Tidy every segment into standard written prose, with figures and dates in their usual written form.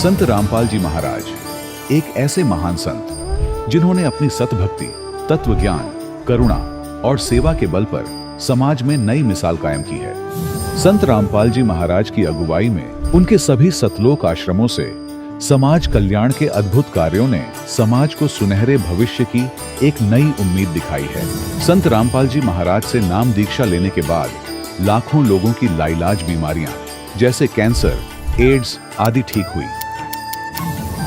संत रामपाल जी महाराज एक ऐसे महान संत जिन्होंने अपनी सतभक्ति, तत्व ज्ञान, करुणा और सेवा के बल पर समाज में नई मिसाल कायम की है। संत रामपाल जी महाराज की अगुवाई में उनके सभी सतलोक आश्रमों से समाज कल्याण के अद्भुत कार्यों ने समाज को सुनहरे भविष्य की एक नई उम्मीद दिखाई है। संत रामपाल जी महाराज से नाम दीक्षा लेने के बाद लाखों लोगों की लाइलाज बीमारियां जैसे कैंसर, एड्स आदि ठीक हुई।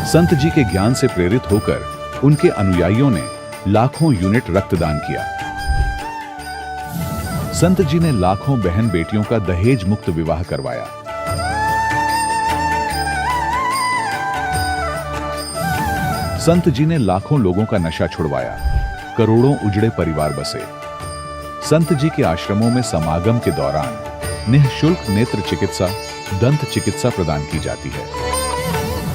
संत जी के ज्ञान से प्रेरित होकर उनके अनुयायियों ने लाखों यूनिट रक्तदान किया। संत जी ने लाखों बहन बेटियों का दहेज मुक्त विवाह करवाया। संत जी ने लाखों लोगों का नशा छुड़वाया, करोड़ों उजड़े परिवार बसे। संत जी के आश्रमों में समागम के दौरान निःशुल्क नेत्र चिकित्सा, दंत चिकित्सा प्रदान की जाती है।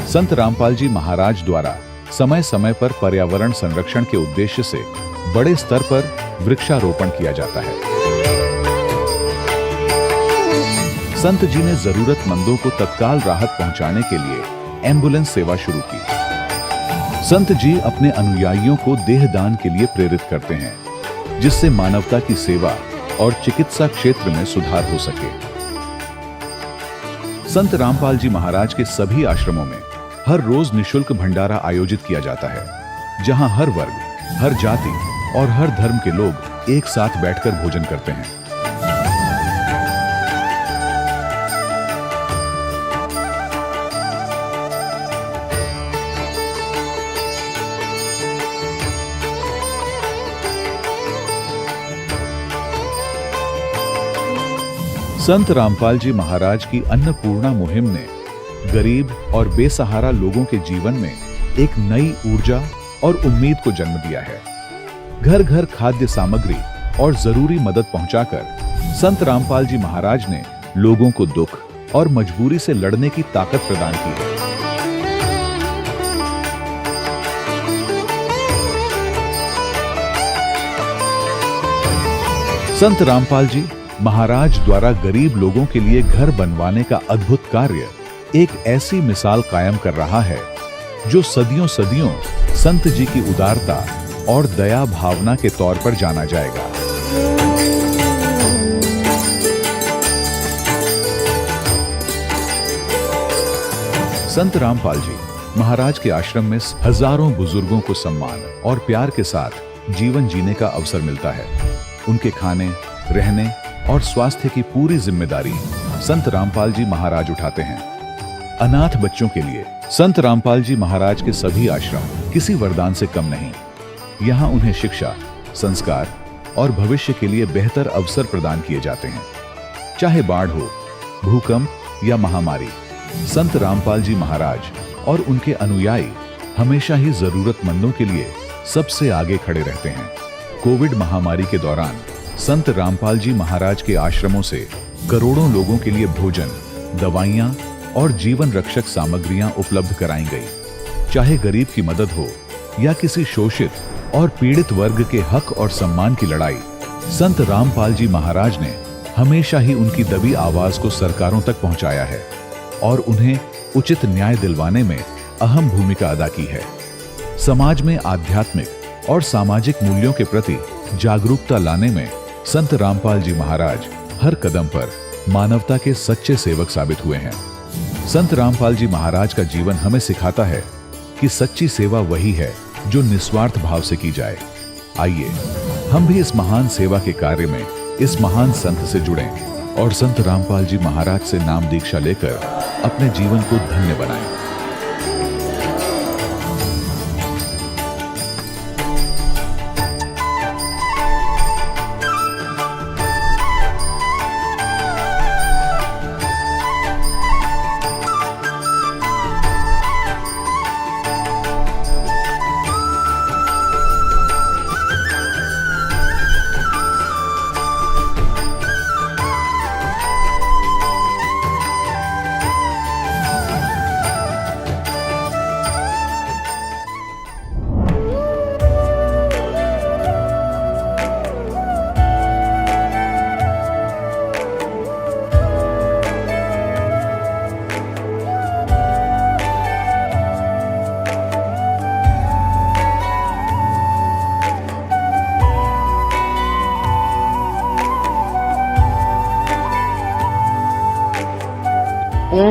संत रामपाल जी महाराज द्वारा समय समय पर पर्यावरण संरक्षण के उद्देश्य से बड़े स्तर पर वृक्षारोपण किया जाता है। संत जी ने जरूरतमंदों को तत्काल राहत पहुंचाने के लिए एम्बुलेंस सेवा शुरू की। संत जी अपने अनुयायियों को देहदान के लिए प्रेरित करते हैं, जिससे मानवता की सेवा और चिकित्सा क्षेत्र में सुधार हो सके। संत रामपाल जी महाराज के सभी आश्रमों में हर रोज निःशुल्क भंडारा आयोजित किया जाता है, जहां हर वर्ग, हर जाति और हर धर्म के लोग एक साथ बैठकर भोजन करते हैं। संत रामपाल जी महाराज की अन्नपूर्णा मुहिम ने गरीब और बेसहारा लोगों के जीवन में एक नई ऊर्जा और उम्मीद को जन्म दिया है। घर घर खाद्य सामग्री और जरूरी मदद पहुंचाकर संत रामपाल जी महाराज ने लोगों को दुख और मजबूरी से लड़ने की ताकत प्रदान की है। संत रामपाल जी महाराज द्वारा गरीब लोगों के लिए घर बनवाने का अद्भुत कार्य एक ऐसी मिसाल कायम कर रहा है जो सदियों सदियों संत जी की उदारता और दया भावना के तौर पर जाना जाएगा। संत रामपाल जी महाराज के आश्रम में हजारों बुजुर्गों को सम्मान और प्यार के साथ जीवन जीने का अवसर मिलता है। उनके खाने, रहने और स्वास्थ्य की पूरी जिम्मेदारी संत रामपाल जी महाराज उठाते हैं। अनाथ बच्चों के लिए संत रामपाल जी महाराज के सभी आश्रम किसी वरदान से कम नहीं। यहाँ उन्हें शिक्षा, संस्कार और भविष्य के लिए बेहतर अवसर प्रदान किए जाते हैं। चाहे बाढ़ हो, भूकंप या महामारी, संत रामपाल जी महाराज और उनके अनुयायी हमेशा ही जरूरतमंदों के लिए सबसे आगे खड़े रहते हैं। कोविड महामारी के दौरान संत रामपाल जी महाराज के आश्रमों से करोड़ों लोगों के लिए भोजन, दवाइयां और जीवन रक्षक सामग्रियां उपलब्ध कराई गई। चाहे गरीब की मदद हो या किसी शोषित और पीड़ित वर्ग के हक और सम्मान की लड़ाई, संत रामपाल जी महाराज ने हमेशा ही उनकी दबी आवाज को सरकारों तक पहुंचाया है और उन्हें उचित न्याय दिलवाने में अहम भूमिका अदा की है। समाज में आध्यात्मिक और सामाजिक मूल्यों के प्रति जागरूकता लाने में संत रामपाल जी महाराज हर कदम पर मानवता के सच्चे सेवक साबित हुए हैं। संत रामपाल जी महाराज का जीवन हमें सिखाता है कि सच्ची सेवा वही है जो निस्वार्थ भाव से की जाए। आइए हम भी इस महान सेवा के कार्य में इस महान संत से जुड़ें और संत रामपाल जी महाराज से नाम दीक्षा लेकर अपने जीवन को धन्य बनाएं।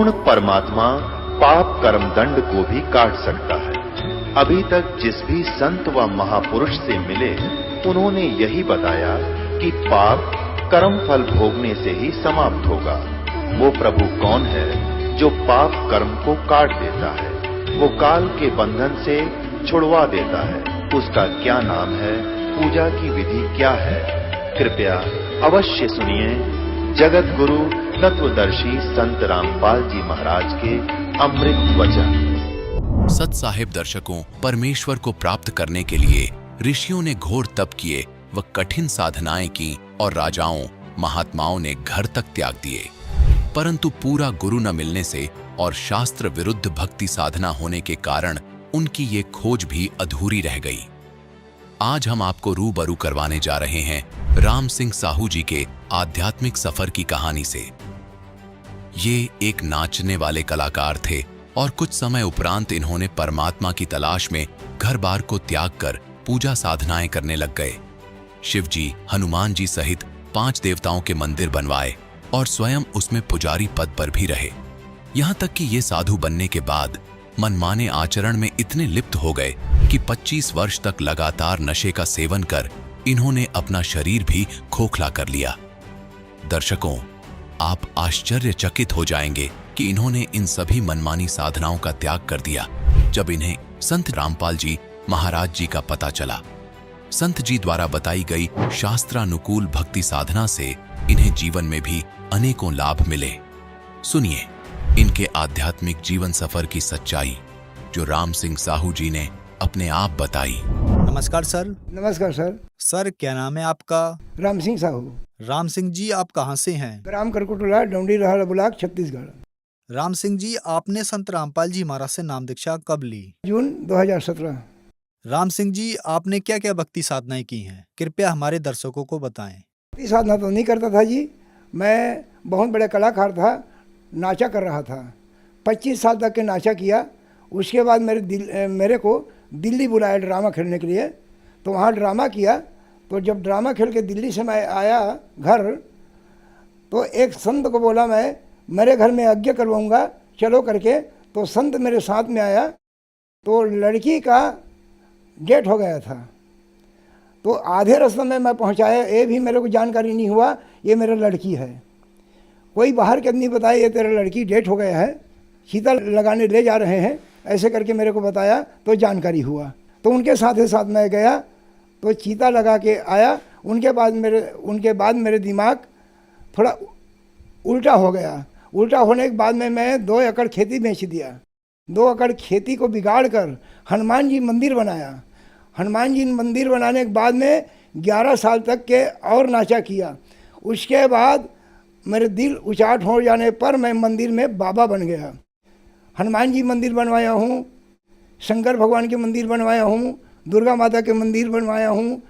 पूर्ण परमात्मा पाप कर्म दंड को भी काट सकता है। अभी तक जिस भी संत व महापुरुष से मिले, उन्होंने यही बताया कि पाप कर्म फल भोगने से ही समाप्त होगा। वो प्रभु कौन है जो पाप कर्म को काट देता है, वो काल के बंधन से छुड़वा देता है? उसका क्या नाम है, पूजा की विधि क्या है? कृपया अवश्य सुनिए जगत गुरु तत्वदर्शी संत रामपाल जी महाराज के अमृत वचन। सत साहिब दर्शकों, परमेश्वर को प्राप्त करने के लिए ऋषियों ने घोर तप किए व कठिन साधनाएं की और राजाओं महात्माओं ने घर तक त्याग दिए, परंतु पूरा गुरु न मिलने से और शास्त्र विरुद्ध भक्ति साधना होने के कारण उनकी ये खोज भी अधूरी रह गई। आज हम आपको रूबरू करवाने जा रहे हैं राम सिंह साहू जी के आध्यात्मिक सफर की कहानी से। ये एक नाचने वाले कलाकार थे और कुछ समय उपरांत इन्होंने परमात्मा की तलाश में घर बार को त्याग कर पूजा साधनाएं करने लग गए। शिव जी, हनुमान जी सहित 5 देवताओं के मंदिर बनवाए और स्वयं उसमें पुजारी पद पर भी रहे। यहाँ तक कि ये साधु बनने के बाद मनमाने आचरण में इतने लिप्त हो गए कि 25 वर्ष तक लगातार नशे का सेवन कर इन्होंने अपना शरीर भी खोखला कर लिया। दर्शकों, आप आश्चर्यचकित हो जाएंगे कि इन्होंने इन सभी मनमानी साधनाओं का त्याग कर दिया जब इन्हें संत रामपाल जी महाराज जी का पता चला। संत जी द्वारा बताई गई शास्त्रानुकूल भक्ति साधना से इन्हें जीवन में भी अनेकों लाभ मिले। सुनिए इनके आध्यात्मिक जीवन सफर की सच्चाई जो राम सिंह साहू जी ने अपने आप बताई। नमस्कार सर। नमस्कार सर। सर, क्या नाम है आपका? राम सिंह साहू। राम सिंह जी, आप कहाँ से हैं? ग्राम करकुटला, डोंडी रहल ब्लॉक, छत्तीसगढ़। राम सिंह जी, आपने संत रामपाल जी महाराज से नाम दीक्षा कब ली? जून 2017। राम सिंह जी, आपने क्या क्या भक्ति साधनाएं की हैं? कृपया हमारे दर्शकों को बताएं। भक्ति साधना तो नहीं करता था जी, मैं बहुत बड़ा कलाकार था, नाचा कर रहा था। 25 साल तक के नाचा किया। उसके बाद मेरे को दिल्ली बुलाया ड्रामा खेलने के लिए, तो वहाँ ड्रामा किया। तो जब ड्रामा खेल के दिल्ली से मैं आया घर, तो एक संत को बोला मैं मेरे घर में यज्ञ करवाऊँगा, चलो करके। तो संत मेरे साथ में आया, तो लड़की का डेट हो गया था। तो आधे रास्ते में मैं पहुँचाया, ये भी मेरे को जानकारी नहीं हुआ ये मेरा लड़की है। कोई बाहर के आदमी बताया ये तेरा लड़की डेट हो गया है, चीता लगाने ले जा रहे हैं, ऐसे करके मेरे को बताया। तो जानकारी हुआ, तो उनके साथ मैं गया, तो चीता लगा के आया। उनके बाद मेरे दिमाग थोड़ा उल्टा हो गया। उल्टा होने के बाद में मैं 2 एकड़ खेती बेच दिया। 2 एकड़ खेती को बिगाड़ कर हनुमान जी मंदिर बनाया। हनुमान जी मंदिर बनाने के बाद में 11 साल तक के और नाचा किया। उसके बाद मेरे दिल उचाट हो जाने पर मैं मंदिर में बाबा बन गया। हनुमान जी मंदिर बनवाया हूँ, शंकर भगवान के मंदिर बनवाया हूँ, दुर्गा माता के मंदिर बनवाया हूँ,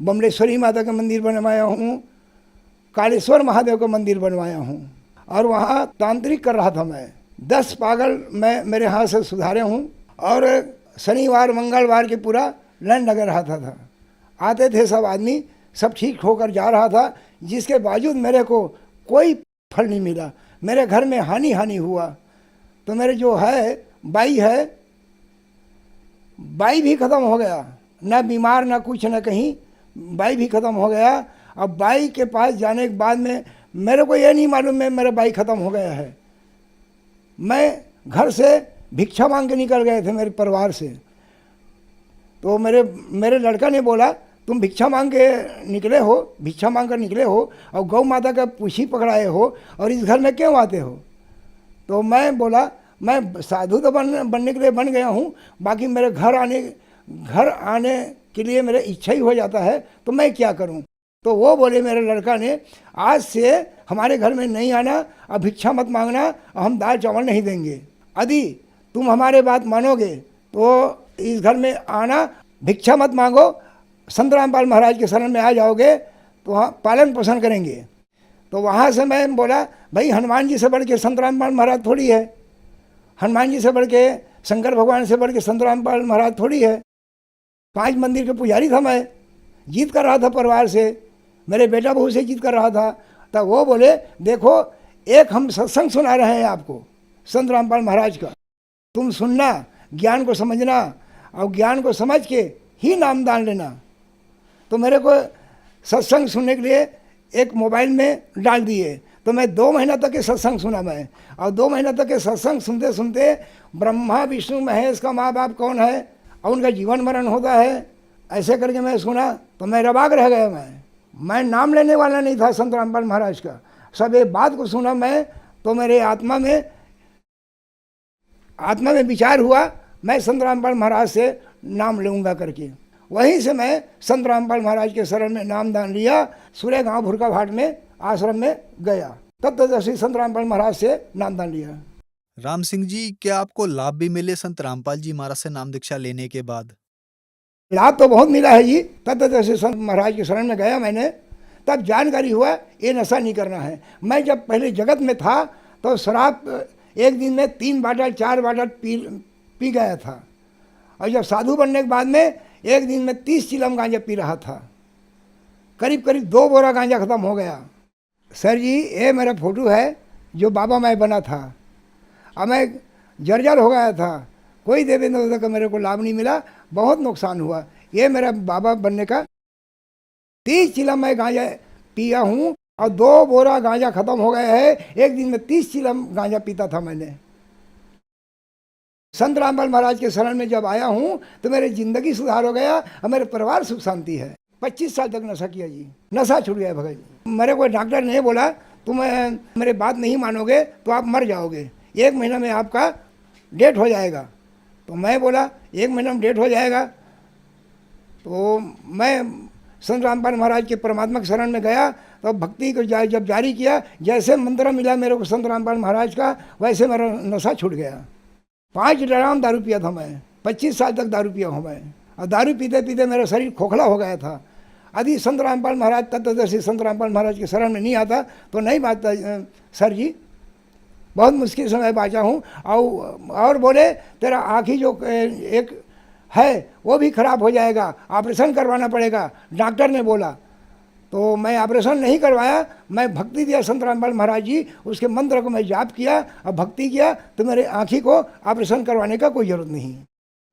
बमलेश्वरी माता का मंदिर बनवाया हूँ, कालेश्वर महादेव का मंदिर बनवाया हूँ। और वहाँ तांत्रिक कर रहा था मैं। 10 पागल मैं मेरे हाथ से सुधारे हूँ। और शनिवार मंगलवार के पूरा लाइन लगा रहा था। आते थे सब आदमी, सब ठीक होकर जा रहा था, जिसके बावजूद मेरे को कोई फल नहीं मिला। मेरे घर में हानि हुआ। तो मेरे जो है बाई भी ख़त्म हो गया, ना बीमार ना कुछ ना कहीं, बाई भी ख़त्म हो गया। अब बाई के पास जाने के बाद में मेरे को ये नहीं मालूम है मेरा बाई ख़त्म हो गया है। मैं घर से भिक्षा मांग के निकल गए थे मेरे परिवार से। तो मेरे लड़का ने बोला तुम भिक्षा मांग कर निकले हो और गौ माता का पूछी पकड़ाए हो और इस घर में क्यों आते हो? तो मैं बोला मैं साधु तो बनने के लिए बन गया हूँ, बाकी मेरे घर आने के लिए मेरा इच्छा ही हो जाता है, तो मैं क्या करूँ? तो वो बोले मेरे लड़का ने, आज से हमारे घर में नहीं आना, अब भिक्षा मत मांगना, हम दाल चावल नहीं देंगे। यदि तुम हमारे बात मानोगे तो इस घर में आना, भिक्षा मत मांगो, संत रामपाल महाराज के शरण में आ जाओगे तो वहाँ पालन पोषण करेंगे। तो वहाँ से मैं बोला भाई हनुमान जी से बढ़ के संत रामपाल महाराज थोड़ी है, हनुमान जी से बढ़ के शंकर भगवान से बढ़ के संत रामपाल महाराज थोड़ी है। 5 मंदिर के पुजारी था मैं, जीत कर रहा था परिवार से, मेरे बेटा बहू से जीत कर रहा था। तब वो बोले देखो एक हम सत्संग सुना रहे हैं आपको, संत रामपाल महाराज का। तुम सुनना, ज्ञान को समझना और ज्ञान को समझ के ही नामदान लेना। तो मेरे को सत्संग सुनने के लिए एक मोबाइल में डाल दिए, तो मैं 2 महीना तक के सत्संग सुना मैं। और 2 महीना तक के सत्संग सुनते सुनते ब्रह्मा विष्णु महेश का माँ बाप कौन है और उनका जीवन मरण होता है, ऐसे करके मैं सुना तो मैं रबाक रह गया। मैं नाम लेने वाला नहीं था संत रामपाल महाराज का। सब एक बात को सुना मैं, तो मेरे आत्मा में विचार हुआ मैं संत रामपाल महाराज से नाम लूँगा करके। वहीं से मैं संत रामपाल महाराज के शरण में नाम दान लिया। सूर्य गांव भुरका भाट में आश्रम में गया, तब तदर्शी संत रामपाल महाराज से नाम दान लिया। राम सिंह जी, क्या आपको लाभ भी मिले संत रामपाल जी महाराज से नाम दीक्षा लेने के बाद? लाभ तो बहुत मिला है जी। तदर्शी संत महाराज के शरण में गया मैंने, तब जानकारी हुआ ये नशा नहीं करना है। मैं जब पहले जगत में था तो शराब एक दिन में 3 बाटल 4 बाटल पी गया था, और जब साधु बनने के बाद में एक दिन में 30 चिलम गांजा पी रहा था। करीब 2 बोरा गांजा खत्म हो गया। सर जी, ये मेरा फोटो है जो बाबा मैं बना था। अब मैं जर्जर हो गया था, कोई देवेंद्र का मेरे को लाभ नहीं मिला, बहुत नुकसान हुआ। ये मेरा बाबा बनने का 30 चिलम मैं गांजा पिया हूँ और 2 बोरा गांजा खत्म हो गया है। एक दिन में 30 चिलम गांजा पीता था मैंने। संत रामपाल महाराज के शरण में जब आया हूँ तो मेरी जिंदगी सुधार हो गया और मेरे परिवार सुख शांति है। 25 साल तक नशा किया जी, नशा छूट गया भगत जी। मेरे को डॉक्टर ने बोला तुम मेरे बात नहीं मानोगे तो आप मर जाओगे, 1 महीना में आपका डेट हो जाएगा। तो मैं बोला 1 महीना में डेट हो जाएगा। तो मैं संत रामपाल महाराज के परमात्मा के शरण में गया, तो भक्ति को जब जारी किया, जैसे मंत्र मिला मेरे को संत रामपाल महाराज का, वैसे मेरा नशा छूट गया। 5 ड्राम दारू पिया था मैं, 25 साल तक दारू पिया हूँ मैं, और दारू पीते पीते मेरा शरीर खोखला हो गया था। यदि संत रामपाल महाराज तत्वदर्शी संत रामपाल महाराज के शरण में नहीं आता तो नहीं बात सर जी, बहुत मुश्किल से मैं बाँचा हूँ। और बोले तेरा आँखी जो एक है वो भी खराब हो जाएगा, ऑपरेशन करवाना पड़ेगा, डॉक्टर ने बोला। तो मैं ऑपरेशन नहीं करवाया, मैं भक्ति दिया संत रामपाल महाराज जी, उसके मंत्र को मैं जाप किया और भक्ति किया, तो मेरे आँखी को ऑपरेशन करवाने का कोई ज़रूरत नहीं।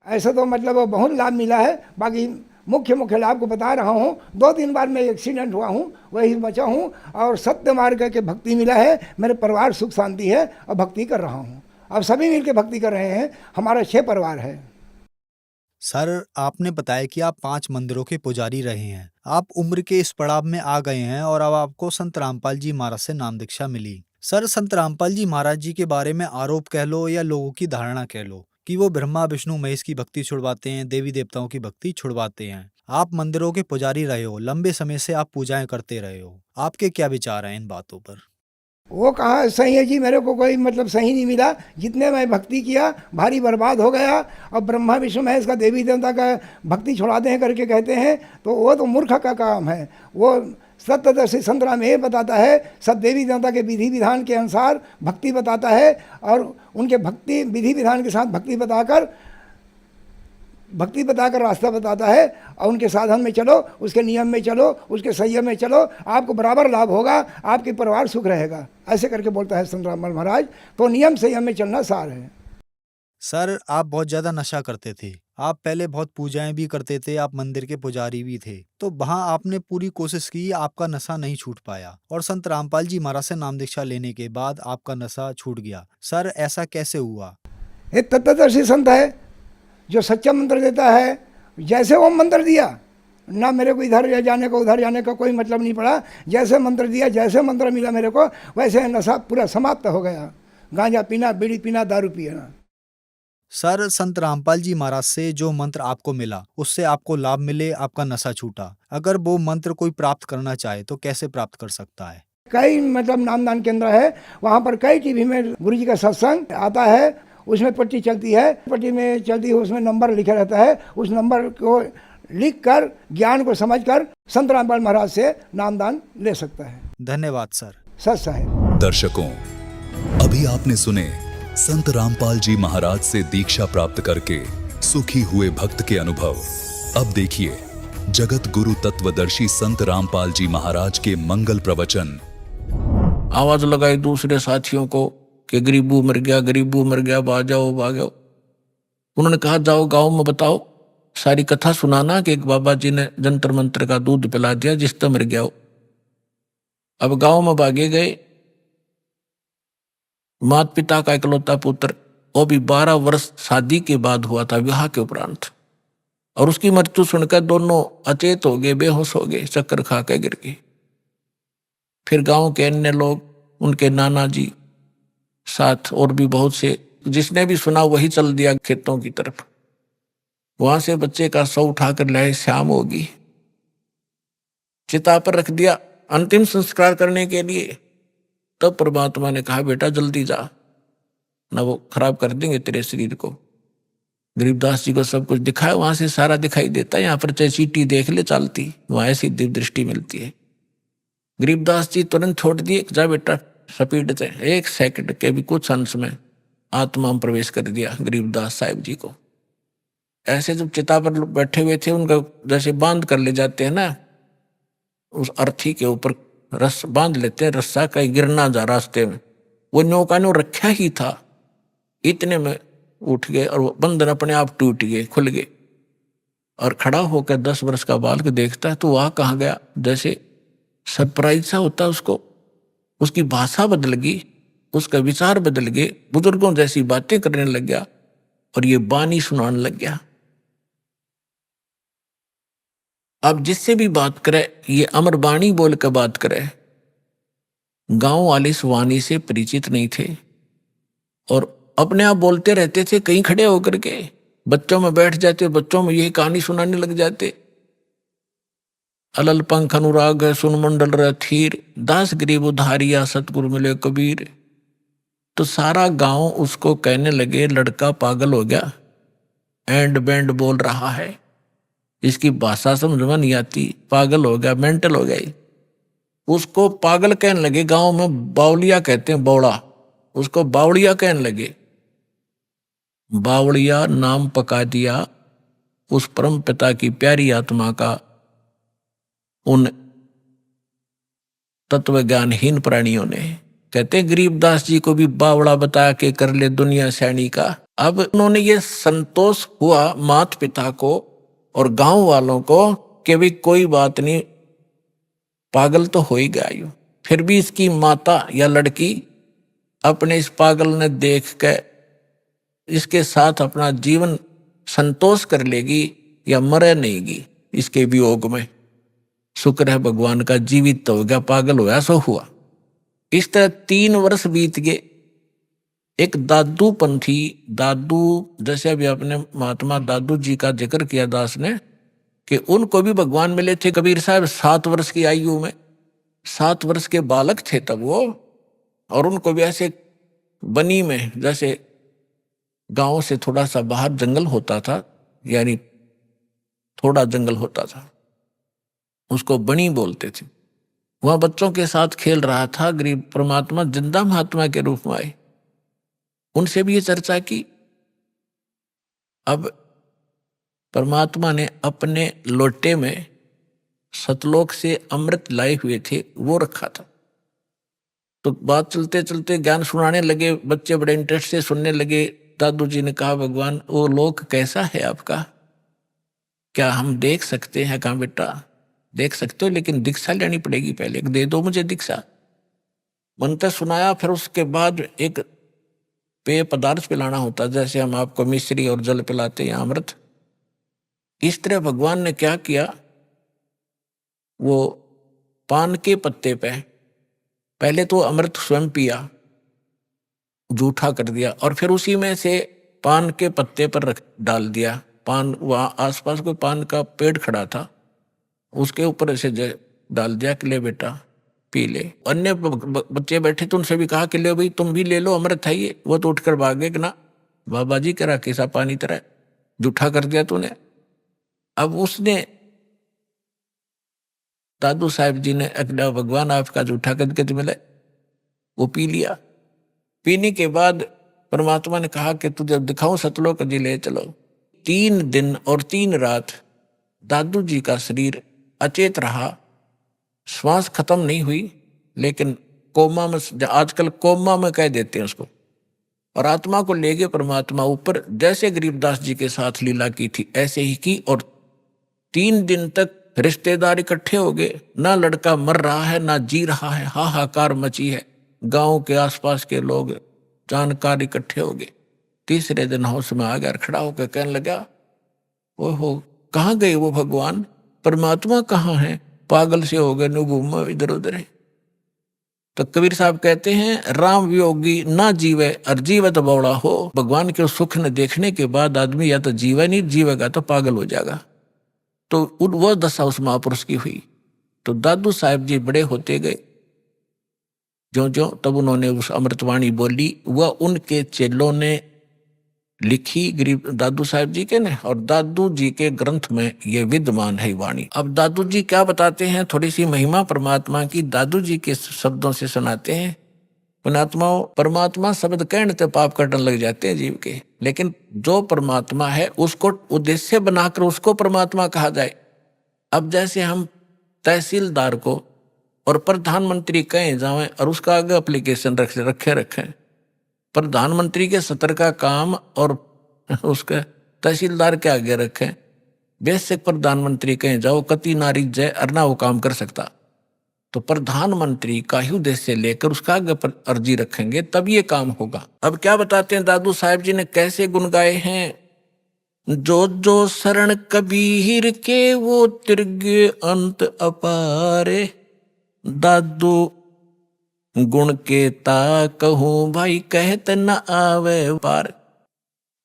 ऐसा तो मतलब बहुत लाभ मिला है। बाकी मुख्य लाभ को बता रहा हूँ। 2-3 बार मैं एक्सीडेंट हुआ हूँ, वही बचा हूँ, और सत्य मार्ग के भक्ति मिला है। मेरे परिवार सुख शांति है और भक्ति कर रहा हूँ। अब सभी मिलकर भक्ति कर रहे हैं, हमारा 6 परिवार है। सर, आपने बताया कि आप 5 मंदिरों के पुजारी रहे हैं। आप उम्र के इस पड़ाव में आ गए हैं और अब आपको संत रामपाल जी महाराज से नाम दीक्षा मिली। सर, संत रामपाल जी महाराज जी के बारे में आरोप कह लो या लोगों की धारणा कह लो कि वो ब्रह्मा विष्णु महेश की भक्ति छुड़वाते हैं, देवी देवताओं की भक्ति छुड़वाते हैं। आप मंदिरों के पुजारी रहे हो, लंबे समय से आप पूजाएं करते रहे हो, आपके क्या विचार हैं इन बातों पर? वो कहाँ सही है जी, मेरे को कोई मतलब सही नहीं मिला। जितने मैं भक्ति किया भारी बर्बाद हो गया। और ब्रह्मा विष्णु महेश का देवी देवता का भक्ति छुड़ाते हैं करके कहते हैं, तो वो तो मूर्ख का काम है। वो सत्यदर्शी संत राम ये बताता है, सब देवी देवता के विधि विधान के अनुसार भक्ति बताता है, और उनके भक्ति विधि विधान के साथ भक्ति बताकर रास्ता बताता है। और उनके साधन में चलो, उसके नियम में चलो, उसके संयम में चलो, आपको बराबर लाभ होगा, आपके परिवार सुख रहेगा, ऐसे करके बोलता है संत रामपाल महाराज। तो नियम संयम में चलना सार है। सर, आप बहुत ज़्यादा नशा करते थे, आप पहले बहुत पूजाएं भी करते थे, आप मंदिर के पुजारी भी थे, तो वहाँ आपने पूरी कोशिश की, आपका नशा नहीं छूट पाया, और संत रामपाल जी महाराज से नाम दीक्षा लेने के बाद आपका नशा छूट गया। सर, ऐसा कैसे हुआ? एक तत्वदर्शी संत है जो सच्चा मंत्र देता है। जैसे वो मंत्र दिया ना, मेरे को इधर जाने का उधर जाने का कोई मतलब नहीं पड़ा। जैसे मंत्र दिया, जैसे मंत्र मिला मेरे को, वैसे नशा पूरा समाप्त हो गया। गांजा पीना, बीड़ी पीना, दारू पीना। सर, संत रामपाल जी महाराज से जो मंत्र आपको मिला उससे आपको लाभ मिले, आपका नशा छूटा। अगर वो मंत्र कोई प्राप्त करना चाहे तो कैसे प्राप्त कर सकता है? कई मतलब नामदान केंद्र है, वहाँ पर कई टीवी में गुरु जी का सत्संग आता है, उसमें पट्टी चलती है, पट्टी में चलती है, उसमें नंबर लिखा रहता है। उस नंबर को लिख कर, ज्ञान को समझ कर संत रामपाल महाराज से नामदान ले सकता है। धन्यवाद सर। सच है। दर्शकों, अभी आपने सुने संत रामपाल जी महाराज से दीक्षा प्राप्त करके सुखी हुए भक्त के अनुभव। अब देखिए जगत गुरु तत्वदर्शी संत रामपाल जी महाराज के मंगल प्रवचन। आवाज लगाई दूसरे साथियों को कि गरीबू मर गया, गरीबू मर गया, भाग जाओ भाग जाओ। उन्होंने कहा जाओ गांव में बताओ, सारी कथा सुनाना कि एक बाबा जी ने जंतर मंत्र का दूध पिला दिया जिससे मर गया हो। अब गांव में भागे गए। माता पिता का इकलौता पुत्र, वो भी 12 वर्ष शादी के बाद हुआ था, विवाह के उपरांत, और उसकी मृत्यु सुनकर दोनों अचेत हो गए, बेहोश हो गए, चक्कर खा के गिर गए। फिर गांव के अन्य लोग, उनके नाना जी साथ और भी बहुत से, जिसने भी सुना वही चल दिया खेतों की तरफ। वहां से बच्चे का शव उठाकर लाए, शाम होगी, चिता पर रख दिया अंतिम संस्कार करने के लिए। तब परमात्मा ने कहा बेटा जल्दी जा, ना वो खराब कर देंगे तेरे शरीर को। गरीबदास जी को सब कुछ दिखाया, वहां से सारा दिखाई देता है। यहाँ पर चाहे चीटी देख ले चालती, वहां ऐसी दिव्य दृष्टि मिलती है। गरीबदास जी तुरंत छोड़ दिए, जा बेटा स्पीड से। 1 सेकंड के भी कुछ अंश में आत्मा में प्रवेश कर दिया गरीबदास साहिब जी को। ऐसे जब चिता पर बैठे हुए थे, उनका जैसे बांध कर ले जाते हैं ना, उस अर्थी के ऊपर रस बांध लेते हैं, रस्सा कहीं गिरना जा रास्ते में, वो नौका ने रखा ही था, इतने में उठ गए और वो बंधन अपने आप टूट गए, खुल गए। और खड़ा होकर 10 वर्ष का बालक देखता है तो वह कहाँ गया, जैसे सरप्राइज सा होता उसको। उसकी भाषा बदल गई, उसका विचार बदल गए, बुजुर्गों जैसी बातें करने लग गया और ये बानी सुनाने लग गया। अब जिससे भी बात करे ये अमर बाणी बोल कर बात करे। गांव वाले इस वाणी से परिचित नहीं थे और अपने आप बोलते रहते थे, कहीं खड़े होकर के बच्चों में बैठ जाते, बच्चों में यही कहानी सुनाने लग जाते। अलल पंख अनुराग है सुन मंडल रथीर, दास गरीब उधारिया सतगुरु मिले कबीर। तो सारा गांव उसको कहने लगे लड़का पागल हो गया, एंड बैंड बोल रहा है, इसकी भाषा समझ में नहीं आती, पागल हो गया, मेंटल हो गई। उसको पागल कहने लगे। गांव में बावलिया कहते हैं, बौड़ा, उसको बावड़िया कहने लगे। बावड़िया नाम पका दिया उस परम पिता की प्यारी आत्मा का उन तत्व ज्ञानहीन प्राणियों ने। कहते गरीबदास जी को भी बावड़ा बता के कर ले दुनिया सैनी का। अब उन्होंने ये संतोष हुआ माता पिता को और गांव वालों को कि भी कोई बात नहीं, पागल तो हो ही गया यूं। फिर भी इसकी माता या लड़की अपने इस पागल ने देख के इसके साथ अपना जीवन संतोष कर लेगी या मरे नहीं गी इसके वियोग में। शुक्र है भगवान का, जीवित तो हो गया, पागल होया सो हुआ। इस तरह 3 वर्ष बीत गए। एक दादू पंथी, दादू जैसे अभी अपने महात्मा दादू जी का जिक्र किया दास ने कि उनको भी भगवान मिले थे। कबीर साहब 7 वर्ष की आयु में, 7 वर्ष के बालक थे तब वो, और उनको भी ऐसे बनी में, जैसे गांव से थोड़ा सा बाहर जंगल होता था, यानी थोड़ा जंगल होता था, उसको बनी बोलते थे। वहां बच्चों के साथ खेल रहा था। गरीब परमात्मा जिंदा महात्मा के रूप में आए, उनसे भी ये चर्चा की। अब परमात्मा ने अपने लोटे में सतलोक से अमृत लाए हुए थे, वो रखा था। तो बात चलते चलते ज्ञान सुनाने लगे, बच्चे बड़े इंटरेस्ट से सुनने लगे। दादू जी ने कहा भगवान वो लोक कैसा है आपका, क्या हम देख सकते हैं? कहा बेटा देख सकते हो, लेकिन दीक्षा लेनी पड़ेगी पहले, दे दो मुझे दीक्षा। मंत्र सुनाया, फिर उसके बाद एक पेय पदार्थ पिलाना होता, जैसे हम आपको मिश्री और जल पिलाते हैं, अमृत। इस तरह भगवान ने क्या किया, वो पान के पत्ते पे पहले तो अमृत स्वयं पिया, जूठा कर दिया, और फिर उसी में से पान के पत्ते पर रख डाल दिया। पान, वहाँ आसपास कोई पान का पेड़ खड़ा था, उसके ऊपर ऐसे डाल दिया कि ले बेटा पी ले। अन्य बच्चे बैठे तो उनसे भी कहा कि ले भाई तुम भी ले लो, अमृत है ये। वो तो उठकर भागे कि ना बाबा जी करा कैसा पानी तरह जूठा कर दिया तूने। अब उसने दादू साहब जी ने अगला भगवान आपका जूठा करके मिले, वो पी लिया। पीने के बाद परमात्मा ने कहा कि तुझे दिखाऊं सतलोक जी, ले चलो। 3 दिन और 3 रात दादू जी का शरीर अचेत रहा, श्वास खत्म नहीं हुई, लेकिन कोमा में, आजकल कोमा में कह देते हैं उसको, और आत्मा को ले गए परमात्मा ऊपर। जैसे गरीबदास जी के साथ लीला की थी ऐसे ही की, और 3 दिन तक रिश्तेदार इकट्ठे हो गए। ना लड़का मर रहा है ना जी रहा है, हाहाकार मची है। गांव के आसपास के लोग जानकार इकट्ठे हो गए। तीसरे दिन होश में आ गया, खड़ा होकर कहने लगा, ओहो कहाँ गए वो भगवान, परमात्मा कहाँ है, पागल से हो गए, नु घूमा इधर उधर है। तो कबीर साहब कहते हैं, राम वियोगी ना जीवे और जीवे तो बौड़ा हो। भगवान के सुख न देखने के बाद आदमी या तो जीवे नहीं, जीवेगा तो पागल हो जाएगा। तो वो दशा उस महापुरुष की हुई। तो दादू साहब जी बड़े होते गए जो जो, तब उन्होंने उस अमृतवाणी बोली। वह उनके चेलों ने लिखी गरीब दादू साहब जी के ने, और दादू जी के ग्रंथ में ये विद्यमान है वाणी। अब दादू जी क्या बताते हैं, थोड़ी सी महिमा परमात्मा की दादू जी के शब्दों से सुनाते हैं। परमात्मा शब्द कहने तो पाप करने लग जाते हैं जीव के, लेकिन जो परमात्मा है उसको उद्देश्य बनाकर उसको परमात्मा कहा जाए। अब जैसे हम तहसीलदार को और प्रधानमंत्री कहें जाए और उसका आगे एप्लीकेशन रखे प्रधानमंत्री के सत्र का काम और उसके तहसीलदार के आगे रखें, बेसिक प्रधानमंत्री कहें जाओ कति नारी जय अरना वो काम कर सकता। तो प्रधानमंत्री का ही उद्देश्य लेकर उसका आगे पर अर्जी रखेंगे तब ये काम होगा। अब क्या बताते हैं दादू साहब जी ने कैसे गुण गाए हैं। जो जो शरण कबीर के वो तिरगे अंत अपारे, दादू गुण के ता कहूं भाई कहत न आवे पार।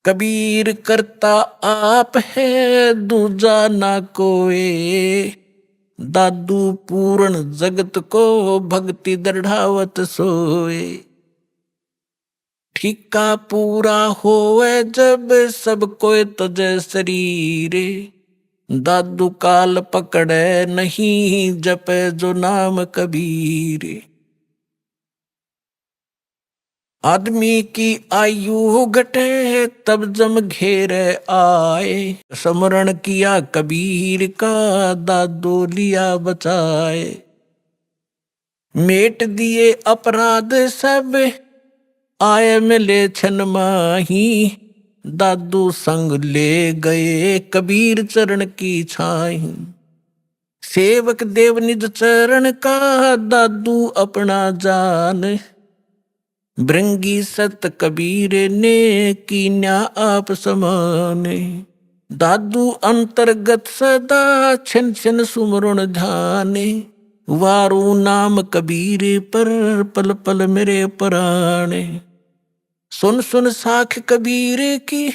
कबीर करता आप है दूजा ना कोई, दादू पूर्ण जगत को भक्ति दृढ़ावत सोए। ठीका पूरा होवे जब सब कोई तजे शरीरे, दादू काल पकड़े नहीं जपे जो नाम कबीर। आदमी की आयु घटे तब जम घेरे आए, स्मरण किया कबीर का दादू लिया बचाए। मेट दिए अपराध सब आए मिले छन माही, दादू संग ले गए कबीर चरण की छाई। सेवक देव निज चरण का दादू अपना जान, भृंगी सत कबीर ने कीन्या आप समाने। दादू अंतर्गत सदा छिन छिन सुमरण ध्याने, वारू नाम कबीर पर पल पल मेरे प्राणे। सुन सुन साख कबीर की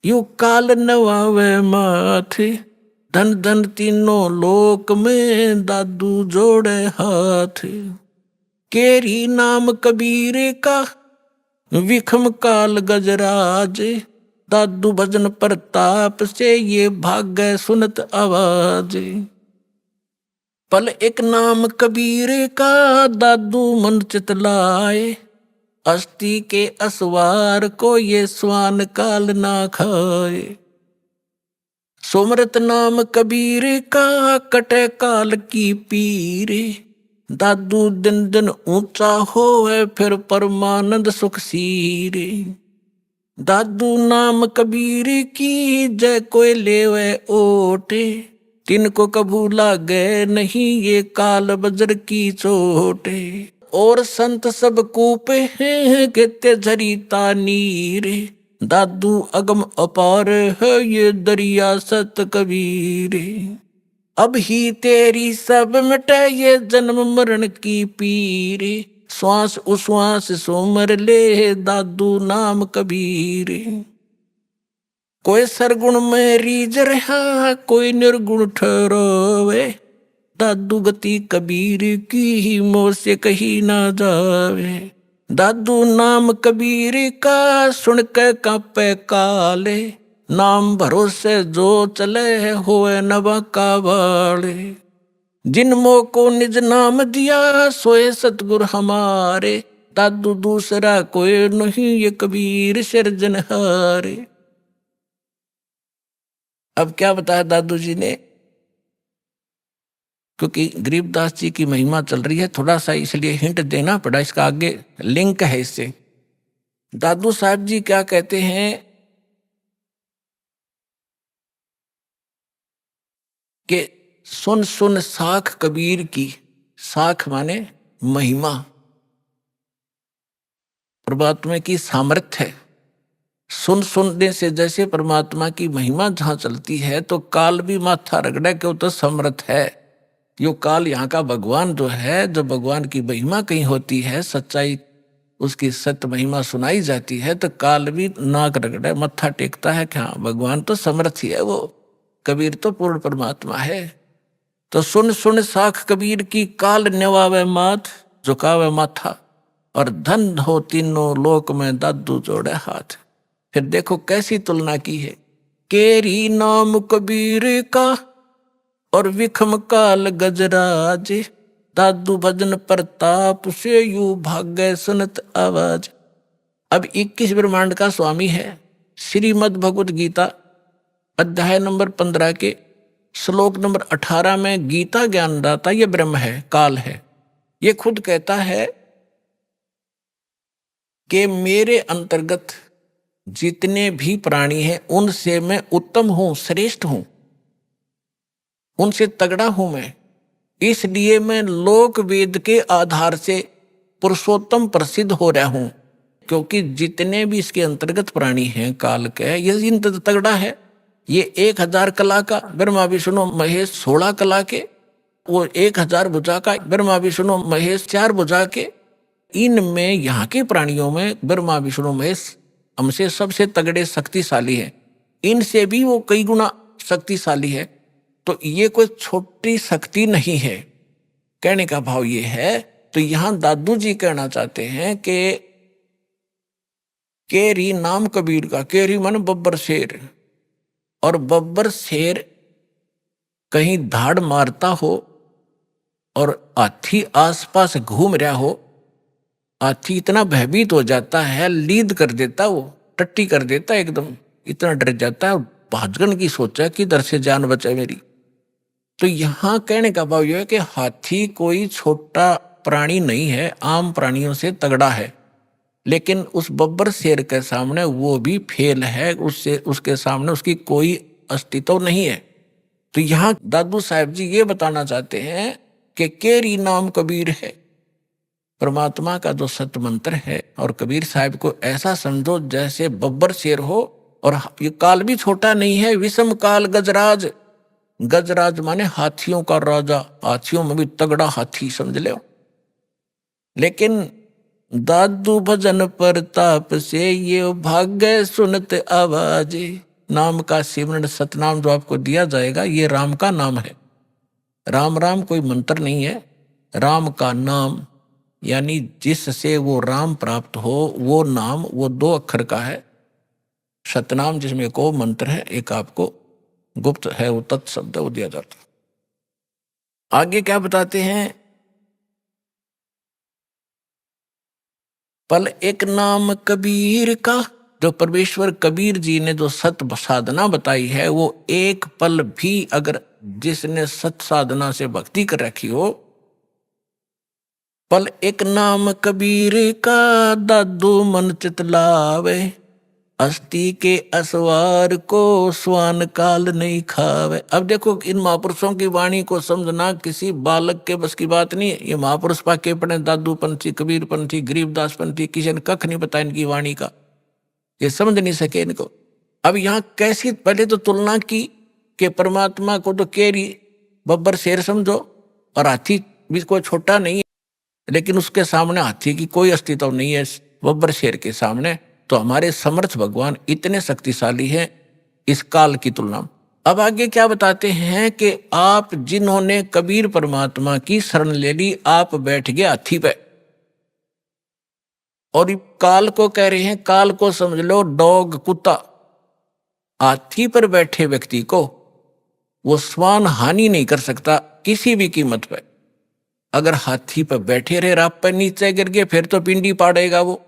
यू काल नवावे माथे, धन धन तीनों लोक में दादू जोड़े हाथ। केरी नाम कबीर का विखम काल गजराज, दादू भजन प्रताप से ये भाग्य सुनत आवाज। पल एक नाम कबीर का दादू मन चितलाए, अस्थि के असवार को ये स्वान काल ना खाए। सुमरत नाम कबीर का कटे काल की पीरे, दादू दिन दिन ऊंचा होए फिर परमानंद सुख सीरे। दादू नाम कबीर की जय कोई लेवे ओटे, तिनको कभू लागे नहीं ये काल बजर की चोटे। और संत सब कूपे हैं कहते झरीता नीरे, दादू अगम अपार है ये दरिया सत कबीरे। अब ही तेरी सब मिटे ये जन्म मरण की पीरे, श्वास उश्वास सोमर ले दादू नाम कबीर। कोई सरगुण में रीझ रहा कोई निर्गुण ठहरावे, दादू गति कबीर की मोह से कही ना जावे। दादू नाम कबीर का सुन के कांपे काले, नाम भरोसे जो चले होए नवा का वाले। जिन मोह को निज नाम दिया सोए सतगुर हमारे, दादू दूसरा कोई नहीं ये कबीर सिरजनहारे। अब क्या बताया दादू जी ने, क्योंकि गरीबदास जी की महिमा चल रही है थोड़ा सा इसलिए हिंट देना पड़ा, इसका आगे लिंक है इससे। दादू साहब जी क्या कहते हैं कि सुन सुन साख कबीर की, साख माने महिमा, परमात्मा की सामर्थ्य है। सुन सुनने से जैसे परमात्मा की महिमा जहां चलती है तो काल भी माथा रगड़े क्यों तो समर्थ है। यो काल यहाँ का भगवान जो है, जो भगवान की महिमा कहीं होती है, सच्चाई उसकी सत्य महिमा सुनाई जाती है तो काल भी नाक रगड़े मत्था टेकता है कि हाँ भगवान तो समर्थ ही है, वो कबीर तो पूर्ण परमात्मा है। तो सुन सुन साख कबीर की, काल न्यवावे माथ झुकावे माथा, और धन हो तीनों लोक में दादू जोड़े हाथ। फिर देखो कैसी तुलना की है, केरी नाम कबीर का और विखम काल गजराज, दादू भजन प्रताप से यू भाग्य सुनत आवाज। अब 21 ब्रह्मांड का स्वामी है। श्रीमद् भगवत गीता अध्याय नंबर 15 के श्लोक नंबर 18 में गीता ज्ञानदाता ये ब्रह्म है, काल है। ये खुद कहता है कि मेरे अंतर्गत जितने भी प्राणी हैं उनसे मैं उत्तम हूं, श्रेष्ठ हूं, उनसे तगड़ा हूं मैं। इसलिए मैं लोक वेद के आधार से पुरुषोत्तम प्रसिद्ध हो रहा हूं, क्योंकि जितने भी इसके अंतर्गत प्राणी हैं काल के, ये इन तगड़ा है। ये 1000 कला का ब्रह्मा विष्णु महेश 16 कला के, वो 1000 भुजा का ब्रह्मा विष्णु महेश 4 भुजा के। इनमें यहाँ के प्राणियों में ब्रह्मा विष्णु महेश हमसे सबसे तगड़े शक्तिशाली है, इनसे भी वो कई गुना शक्तिशाली है। तो ये कोई छोटी शक्ति नहीं है, कहने का भाव ये है। तो यहां दादू जी कहना चाहते हैं कि केरी नाम कबीर का, केरी मन बब्बर शेर, और बब्बर शेर कहीं धाड़ मारता हो और हाथी आसपास घूम रहा हो, हाथी इतना भयभीत हो जाता है, लीद कर देता, वो टट्टी कर देता, एकदम इतना डर जाता है, भाजगन की सोचा कि इधर से जान बचे मेरी। तो यहां कहने का भाव यह है कि हाथी कोई छोटा प्राणी नहीं है, आम प्राणियों से तगड़ा है, लेकिन उस बब्बर शेर के सामने वो भी फेल है, उससे उसके सामने उसकी कोई अस्तित्व नहीं है। तो यहां दादू साहब जी ये बताना चाहते हैं कि केरी नाम कबीर है, परमात्मा का जो सत्य मंत्र है। और कबीर साहब को ऐसा समझो जैसे बब्बर शेर हो, और ये काल भी छोटा नहीं है, विषम काल गजराज, गजराज माने हाथियों का राजा, हाथियों में भी तगड़ा हाथी समझ लो। लेकिन दादू भजन प्रताप से ये भाग्य सुनत आवाज, नाम का सिमरन सतनाम जो आपको दिया जाएगा ये राम का नाम है। राम राम कोई मंत्र नहीं है, राम का नाम यानी जिससे वो राम प्राप्त हो वो नाम, वो 2 अक्षर का है। सतनाम जिसमें को मंत्र है, एक आपको गुप्त है वो तत्शब्द वो दिया जाता। आगे क्या बताते हैं, पल एक नाम कबीर का, जो परमेश्वर कबीर जी ने जो सत साधना बताई है, वो एक पल भी अगर जिसने सत साधना से भक्ति कर रखी हो, पल एक नाम कबीर का दादू मन चितलावे, अस्थि के असवार को स्वान काल नहीं खावे। अब देखो इन महापुरुषों की वाणी को समझना किसी बालक के बस की बात नहीं है। ये महापुरुष पाके पढ़े, दादू पंथी, कबीर पंथी, गरीबदास पंथी, किसी ने कख नहीं बताया इनकी वाणी का, ये समझ नहीं सके इनको। अब यहाँ कैसी पहले तो तुलना की कि परमात्मा को तो केरी बब्बर शेर समझो, और हाथी भी कोई छोटा नहीं है, लेकिन उसके सामने हाथी की कोई अस्तित्व नहीं है बब्बर शेर के सामने। तो हमारे समर्थ भगवान इतने शक्तिशाली हैं इस काल की तुलना में। अब आगे क्या बताते हैं कि आप जिन्होंने कबीर परमात्मा की शरण ले ली, आप बैठ गए हाथी पे, और काल को कह रहे हैं, काल को समझ लो डॉग कुत्ता। हाथी पर बैठे व्यक्ति को वो स्वान हानि नहीं कर सकता किसी भी कीमत पे। अगर हाथी पर बैठे रहे, रात पर नीचे गिर गए, फिर तो पिंडी पाड़ेगा वो।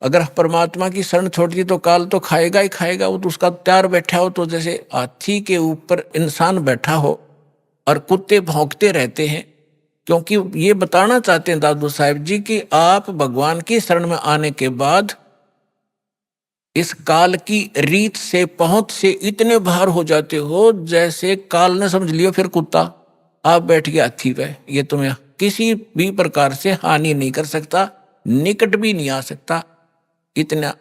अगर परमात्मा की शरण छोड़ दी तो काल तो खाएगा ही खाएगा, वो तो उसका तैयार बैठा हो। तो जैसे हाथी के ऊपर इंसान बैठा हो और कुत्ते भौंकते रहते हैं, क्योंकि ये बताना चाहते हैं दादू साहब जी कि आप भगवान की शरण में आने के बाद इस काल की रीत से, पहुंच से इतने बाहर हो जाते हो जैसे काल ने समझ लियो फिर कुत्ता आप बैठ गया हाथी पे, ये तुम्हें किसी भी प्रकार से हानि नहीं कर सकता, निकट भी नहीं आ सकता। इतना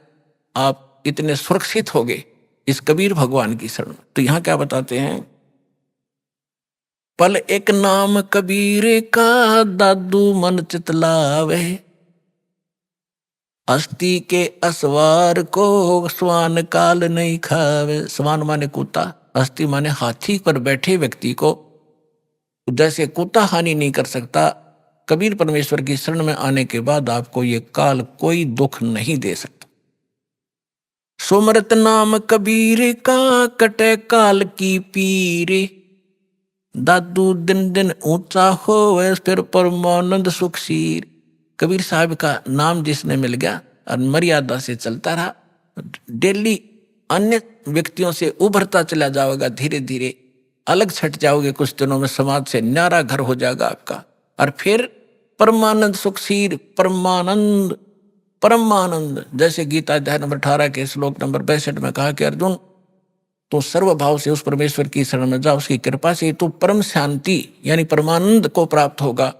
आप इतने सुरक्षित हो गए इस कबीर भगवान की शरण। तो यहां क्या बताते हैं, पल एक नाम कबीर का दादू मन चितलावे, अस्थि के असवार को स्वान काल नहीं खावे। स्वान माने कुत्ता, अस्थि माने हाथी पर बैठे व्यक्ति को जैसे कुत्ता हानि नहीं कर सकता, कबीर परमेश्वर की शरण में आने के बाद आपको ये काल कोई दुख नहीं दे सकता। सुमरत नाम कबीर का कटे काल की पीरे, दादू दिन दिन ऊंचा हो फिर परमानंद सुखशीर। कबीर साहब का नाम जिसने मिल गया और मर्यादा से चलता रहा, डेली अन्य व्यक्तियों से उभरता चला जाओगा, धीरे धीरे अलग छट जाओगे, कुछ दिनों में समाज से न्यारा घर हो जाएगा आपका, और फिर परमानंद सुखशीर, परमानंद परमानंद। जैसे गीता अध्याय नंबर 18 के श्लोक नंबर 62 में कहा कि अर्जुन तो सर्वभाव से उस परमेश्वर की शरण में जा, उसकी कृपा से तो परम शांति यानी परमानंद को प्राप्त होगा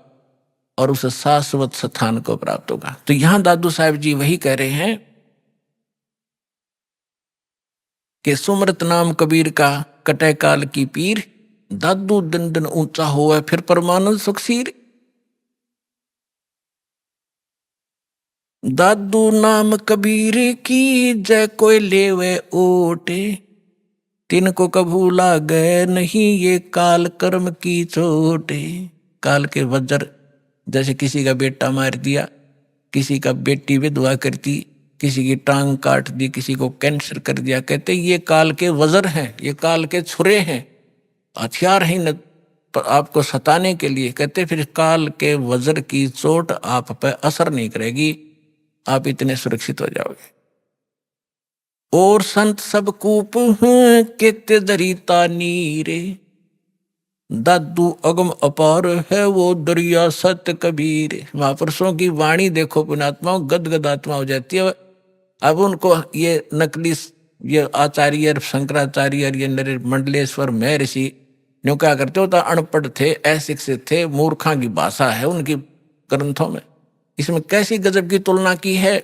और उस शाश्वत स्थान को प्राप्त होगा। तो यहां दादू साहब जी वही कह रहे हैं कि सुमरत नाम कबीर का कटे काल की पीर, दादू दिन दिन ऊंचा हुआ फिर परमानंद सुखसीर। दादू नाम कबीर की जय कोई लेवे ओटे, तिनको कभू लागे नहीं ये काल कर्म की चोटे। काल के वज्र, जैसे किसी का बेटा मार दिया, किसी का बेटी विधवा कर दी, किसी की टांग काट दी, किसी को कैंसर कर दिया, कहते ये काल के वज्र हैं, ये काल के छुरे हैं, हथियार हैं आपको सताने के लिए। कहते फिर काल के वज्र की चोट आप पे असर नहीं करेगी, आप इतने सुरक्षित हो जाओगे। और संत सब कूप केते दरिता नीरे, दादू अगम अपार है वो दरिया सत्य कबीर। महापुरुषों की वाणी देखो पुण्यात्माओं, गदगद आत्मा हो जाती है। अब उनको ये नकली ये आचार्य शंकराचार्य ये मंडलेश्वर महर्षि न्यू क्या करते होता, अनपढ़ थे, अशिक्षित थे, मूर्खा की भाषा है उनकी ग्रंथों में। इसमें कैसी गजब की तुलना की है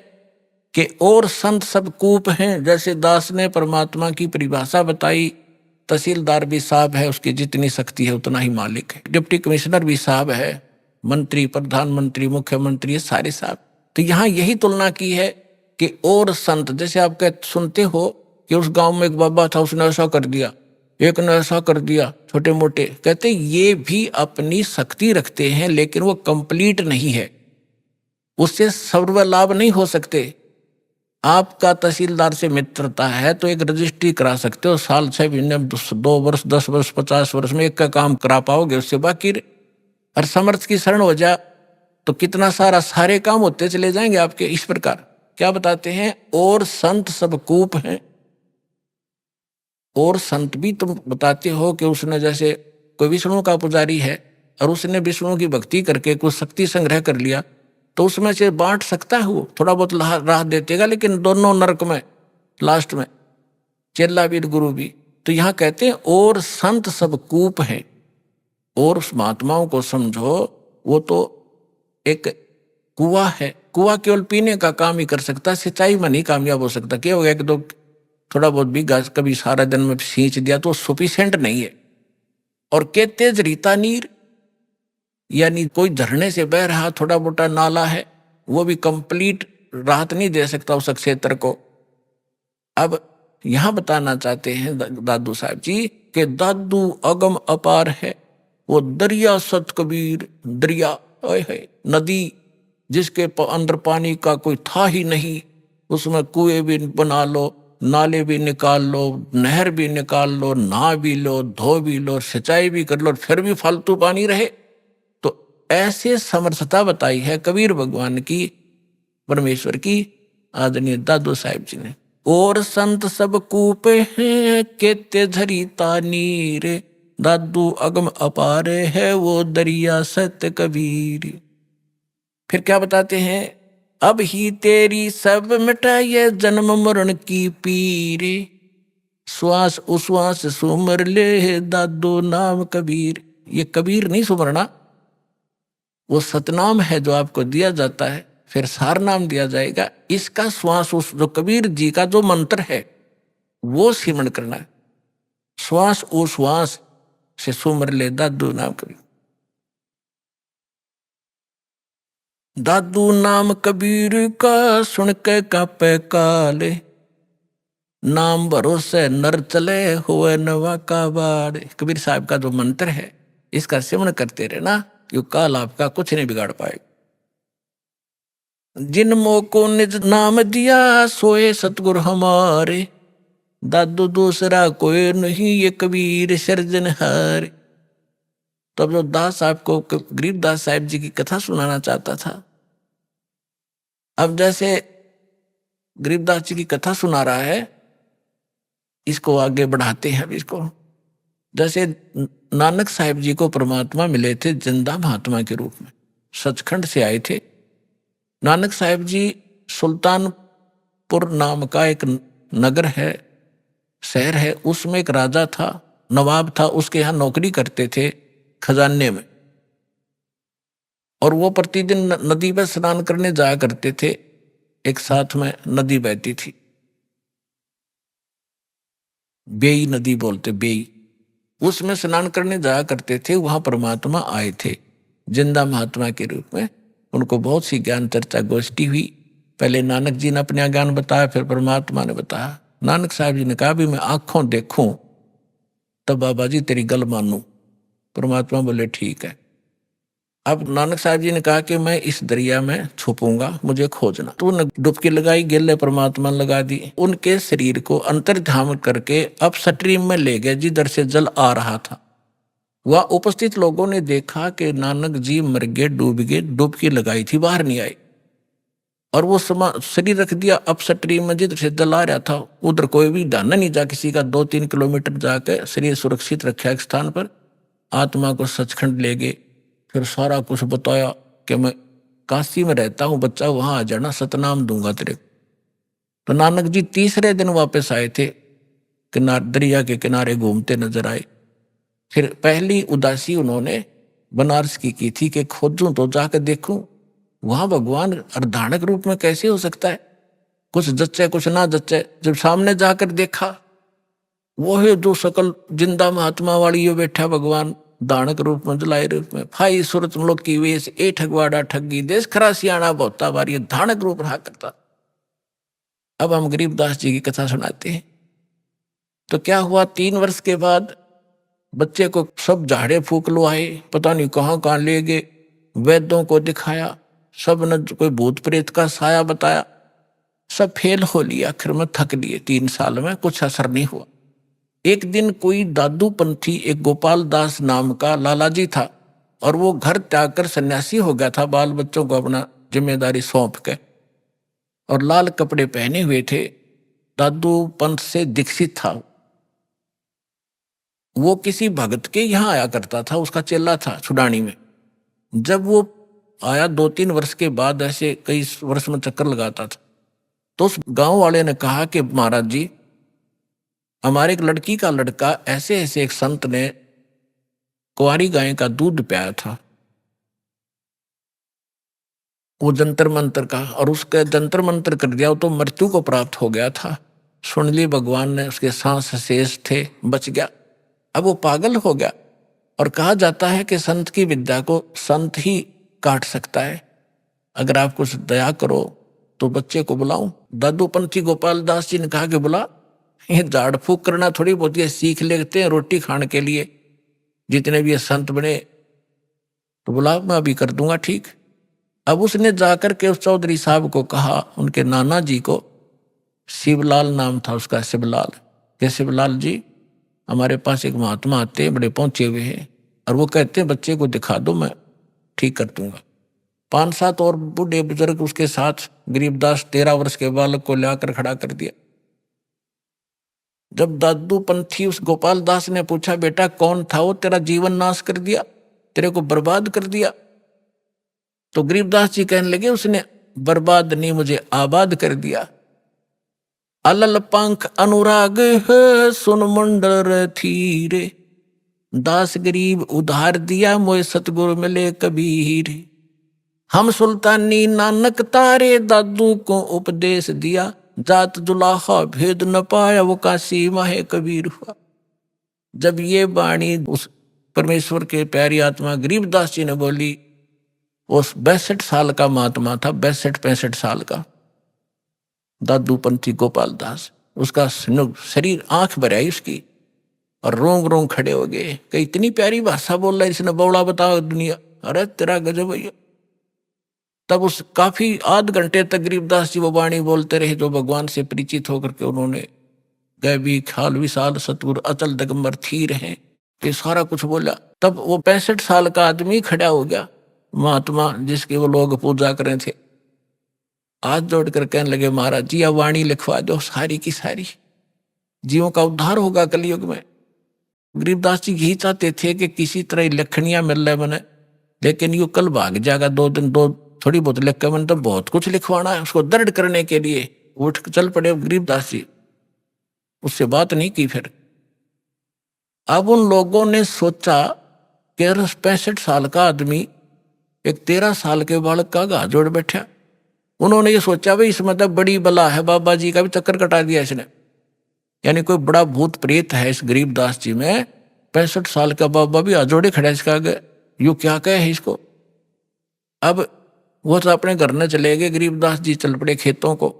कि और संत सब कूप हैं। जैसे दास ने परमात्मा की परिभाषा बताई, तहसीलदार भी साहब है, उसकी जितनी शक्ति है उतना ही मालिक है, डिप्टी कमिश्नर भी साहब है, मंत्री, प्रधानमंत्री, मुख्यमंत्री, सारे साहब। तो यहाँ यही तुलना की है कि और संत, जैसे आप सुनते हो कि उस गांव में एक बाबा था, उसने ऐसा कर दिया, एक ने ऐसा कर दिया, छोटे मोटे, कहते ये भी अपनी शक्ति रखते हैं लेकिन वो कंप्लीट नहीं है, उससे सर्वलाभ नहीं हो सकते। आपका तहसीलदार से मित्रता है तो एक रजिस्ट्री करा सकते हो, साल 6 महीने, 2 वर्ष, 10 वर्ष, 50 वर्ष में एक का काम करा पाओगे, उससे बाकी हर समर्थ की शरण हो जा तो कितना सारे काम होते चले जाएंगे आपके। इस प्रकार क्या बताते हैं, और संत सब कूप हैं। और संत भी तुम बताते हो कि उसने, जैसे कोई विष्णु का पुजारी है और उसने विष्णु की भक्ति करके कुछ शक्ति संग्रह कर लिया तो उसमें से बांट सकता है, वो थोड़ा बहुत राह देतेगा, लेकिन दोनों नरक में लास्ट में, चेला भी गुरु भी। तो यहाँ कहते हैं और संत सब कूप हैं। और उस महात्माओं को समझो, वो तो एक कुआ है, कुआ केवल पीने का काम ही कर सकता, सिंचाई में नहीं कामयाब हो सकता। क्या हो गया कि तो थोड़ा बहुत भी घास कभी सारा दिन में सींच दिया तो सफिशिएंट नहीं है। और के तेज रीता नीर, यानी कोई झरने से बह रहा थोड़ा मोटा नाला है, वो भी कंप्लीट राहत नहीं दे सकता उस क्षेत्र को। अब यहां बताना चाहते हैं दादू साहब जी कि दादू अगम अपार है वो दरिया सत कबीर। दरिया है नदी जिसके अंदर पानी का कोई था ही नहीं, उसमें कुएं भी बना लो, नाले भी निकाल लो, नहर भी निकाल लो, नहा भी लो, धो भी लो, सिंचाई भी कर लो, फिर भी फालतू पानी रहे। तो ऐसे समर्थता बताई है कबीर भगवान की, परमेश्वर की, आदरणीय दादू साहिब जी ने। और संत सब कूपे हैं केते झरीता नीर, दादू अगम अपार है वो दरिया सत्य कबीर। फिर क्या बताते हैं अब ही तेरी सब मिटाइए जन्म मरण की पीरे, श्वास उश्वास सुमर ले दादो नाम कबीर। ये कबीर नहीं सुमरना, वो सतनाम है जो आपको दिया जाता है, फिर सार नाम दिया जाएगा। इसका श्वास उस जो कबीर जी का जो मंत्र है वो सिमरण करना है। श्वास उश्वास से सुमर ले दादू नाम कबीर। दादू नाम कबीर का सुन के कापे काले, नाम भरोसे नर चले हुए नवा का बाड़। कबीर साहब का जो मंत्र है इसका सिमरण करते रहना, यो काल आपका कुछ नहीं बिगाड़ पाएगा। जिन मोह को निज नाम दिया सोए सतगुर हमारे, दादू दूसरा कोई नहीं ये कबीर सृजनहार। तो अब जो दास आपको गरीबदास साहिब जी की कथा सुनाना चाहता था, अब जैसे गरीबदास जी की कथा सुना रहा है, इसको आगे बढ़ाते हैं। अब इसको जैसे नानक साहिब जी को परमात्मा मिले थे जिंदा महात्मा के रूप में, सचखंड से आए थे। नानक साहिब जी सुल्तानपुर नाम का एक नगर है, शहर है, उसमें एक राजा था, नवाब था, उसके यहाँ नौकरी करते थे खजाने में। और वो प्रतिदिन नदी पर स्नान करने जाया करते थे। एक साथ में नदी बहती थी, बेई नदी बोलते, बेई, उसमें स्नान करने जाया करते थे। वहां परमात्मा आए थे जिंदा महात्मा के रूप में। उनको बहुत सी ज्ञान चर्चा गोष्ठी हुई। पहले नानक जी ने अपना ज्ञान बताया, फिर परमात्मा ने बताया। नानक साहब जी ने कहा भी मैं आंखों देखूं तब बाबा जी तेरी गल मानूं। परमात्मा बोले ठीक है। अब नानक साहब जी ने कहा कि मैं इस दरिया में छुपूंगा, मुझे खोजना। तो उन्होंने डुबकी लगाई, गिले परमात्मा लगा दी। उनके शरीर को अंतर्ध्यान करके अब स्ट्रीम में ले गए जिधर से जल आ रहा था। वह उपस्थित लोगों ने देखा कि नानक जी मर गए, डूब गए, डुबकी लगाई थी, बाहर नहीं आए। और वो शरीर रख दिया अब स्ट्रीम में जिधर से जल आ रहा था। उधर कोई भी ध्यान नहीं जा किसी का। 2-3 किलोमीटर जाकर शरीर सुरक्षित रखा एक स्थान पर। आत्मा को सचखंड ले गए। फिर सारा कुछ बताया कि मैं काशी में रहता हूँ बच्चा, वहां आ जाना, सतनाम दूंगा तेरे को। तो नानक जी तीसरे दिन वापस आए थे, दरिया के किनारे घूमते नजर आए। फिर पहली उदासी उन्होंने बनारस की थी कि खोजूं तो जाकर देखूं वहां भगवान अर्धानक रूप में कैसे हो सकता है, कुछ जच्चे कुछ ना जच्चे। जब सामने जाकर देखा वो है जो सकल जिंदा महात्मा वाली यो बैठा भगवान दानक रूप में, जलाए रूप में, फाई सूरत मुल्क की वेश, ए ठगवाड़ा ठगी देश खरा सियाणा बहुता बारी, धानक रूप रहा करता। अब हम गरीबदास जी की कथा सुनाते हैं। तो क्या हुआ, 3 वर्ष के बाद बच्चे को सब झाड़े फूक लो आए, पता नहीं कहाँ कहाँ ले गए, वैद्यों को दिखाया, सब ने कोई भूत प्रेत का साया बताया, सब फेल हो लिया। आखिर में थक लिए, 3 साल में कुछ असर नहीं हुआ। एक दिन कोई दादू पंथी, एक गोपाल दास नाम का लालाजी था, और वो घर त्याग कर सन्यासी हो गया था, बाल बच्चों को अपना जिम्मेदारी सौंप के, और लाल कपड़े पहने हुए थे। दादू पंथ से दीक्षित था। वो किसी भगत के यहाँ आया करता था, उसका चेला था छुडानी में। जब वो आया 2-3 वर्ष के बाद, ऐसे कई वर्ष में चक्कर लगाता था, तो उस गांव वाले ने कहा कि महाराज जी, हमारे एक लड़की का लड़का ऐसे ऐसे एक संत ने कुंवारी गाय का दूध पियाया था, वो जंतर मंतर का, और उसके जंतर मंतर कर दिया तो मृत्यु को प्राप्त हो गया था। सुन ली भगवान ने, उसके सांस शेष थे, बच गया। अब वो पागल हो गया, और कहा जाता है कि संत की विद्या को संत ही काट सकता है। अगर आप कुछ दया करो तो बच्चे को बुलाऊं। दादू पंथी गोपाल दास जी ने कहा कि बुला, ये झाड़ फूक करना थोड़ी बहुत ये सीख लेते हैं रोटी खाने के लिए, जितने भी ये संत बने, तो बुला, मैं अभी कर दूंगा ठीक। अब उसने जाकर के उस चौधरी साहब को कहा, उनके नाना जी को, शिवलाल नाम था उसका, शिवलाल, के शिवलाल जी, हमारे पास एक महात्मा आते हैं, बड़े पहुंचे हुए हैं, और वो कहते हैं बच्चे को दिखा दो, मैं ठीक कर दूंगा। 5-7 और बूढ़े बुजुर्ग उसके साथ, गरीबदास 13 वर्ष के बालक को लाकर खड़ा कर दिया। जब दादू पंथी उस गोपाल दास ने पूछा, बेटा कौन था वो, तेरा जीवन नाश कर दिया, तेरे को बर्बाद कर दिया? तो गरीबदास जी कहने लगे, उसने बर्बाद ने मुझे आबाद कर दिया। अलल पंख अनुराग है सुन मंडर थीरे, दास गरीब उधार दिया मोए सतगुरु मिले कबीर। हम सुल्तानी नानक तारे दादू को उपदेश दिया, जात जुलाहा भेद न पाया वो काशी माहे कबीर हुआ। जब ये वाणी उस परमेश्वर के प्यारी आत्मा गरीबदास जी ने बोली, उस 62 साल का महात्मा था, 62-65 साल का दादू पंथी गोपाल दास। उसका शरीर आंख भर आई उसकी और रोंग रोंग खड़े हो गए कि इतनी प्यारी भाषा बोल रहा है इसने, बौड़ा बताओ दुनिया, अरे तेरा गजब भैया। तब उस काफी आध घंटे तक गरीबदास जी वो वाणी बोलते रहे जो भगवान से परिचित होकर के उन्होंने गए भी खाल विशाल सतगुरु अचल दिगंबर थीर हैं, ये सारा कुछ बोला। तब वो 65 साल का आदमी खड़ा हो गया, महात्मा जिसके वो लोग पूजा कर रहे थे, हाथ जोड़कर कहने लगे, महाराज जी यह वाणी लिखवा दो, सारी की सारी जीवों का उद्धार होगा कलयुग में। गरीबदास जी यही चाहते थे कि किसी तरह लखनियां मिल रहे बने, लेकिन यू कल भाग जाएगा 2 दिन, थोड़ी बहुत लिख के, मैंने तो बहुत कुछ लिखवाना है। उसको दृढ़ करने के लिए उठ चल पड़े गरीबदास जी, उससे बात नहीं की। फिर अब उन लोगों ने सोचा कि 65 साल का आदमी एक 13 साल के बालक का घात जोड़ बैठा। उन्होंने ये सोचा भाई इसमें तो बड़ी बला है, बाबा जी का भी चक्कर कटा दिया इसने, यानी कोई बड़ा भूत प्रेत है इस गरीबदास जी में। 65 साल का बाबा भी आजोड़े खड़ा इसका आगे, यू क्या कहे है इसको। अब वो तो अपने घर में चले गए, गरीबदास जी चल पड़े खेतों को,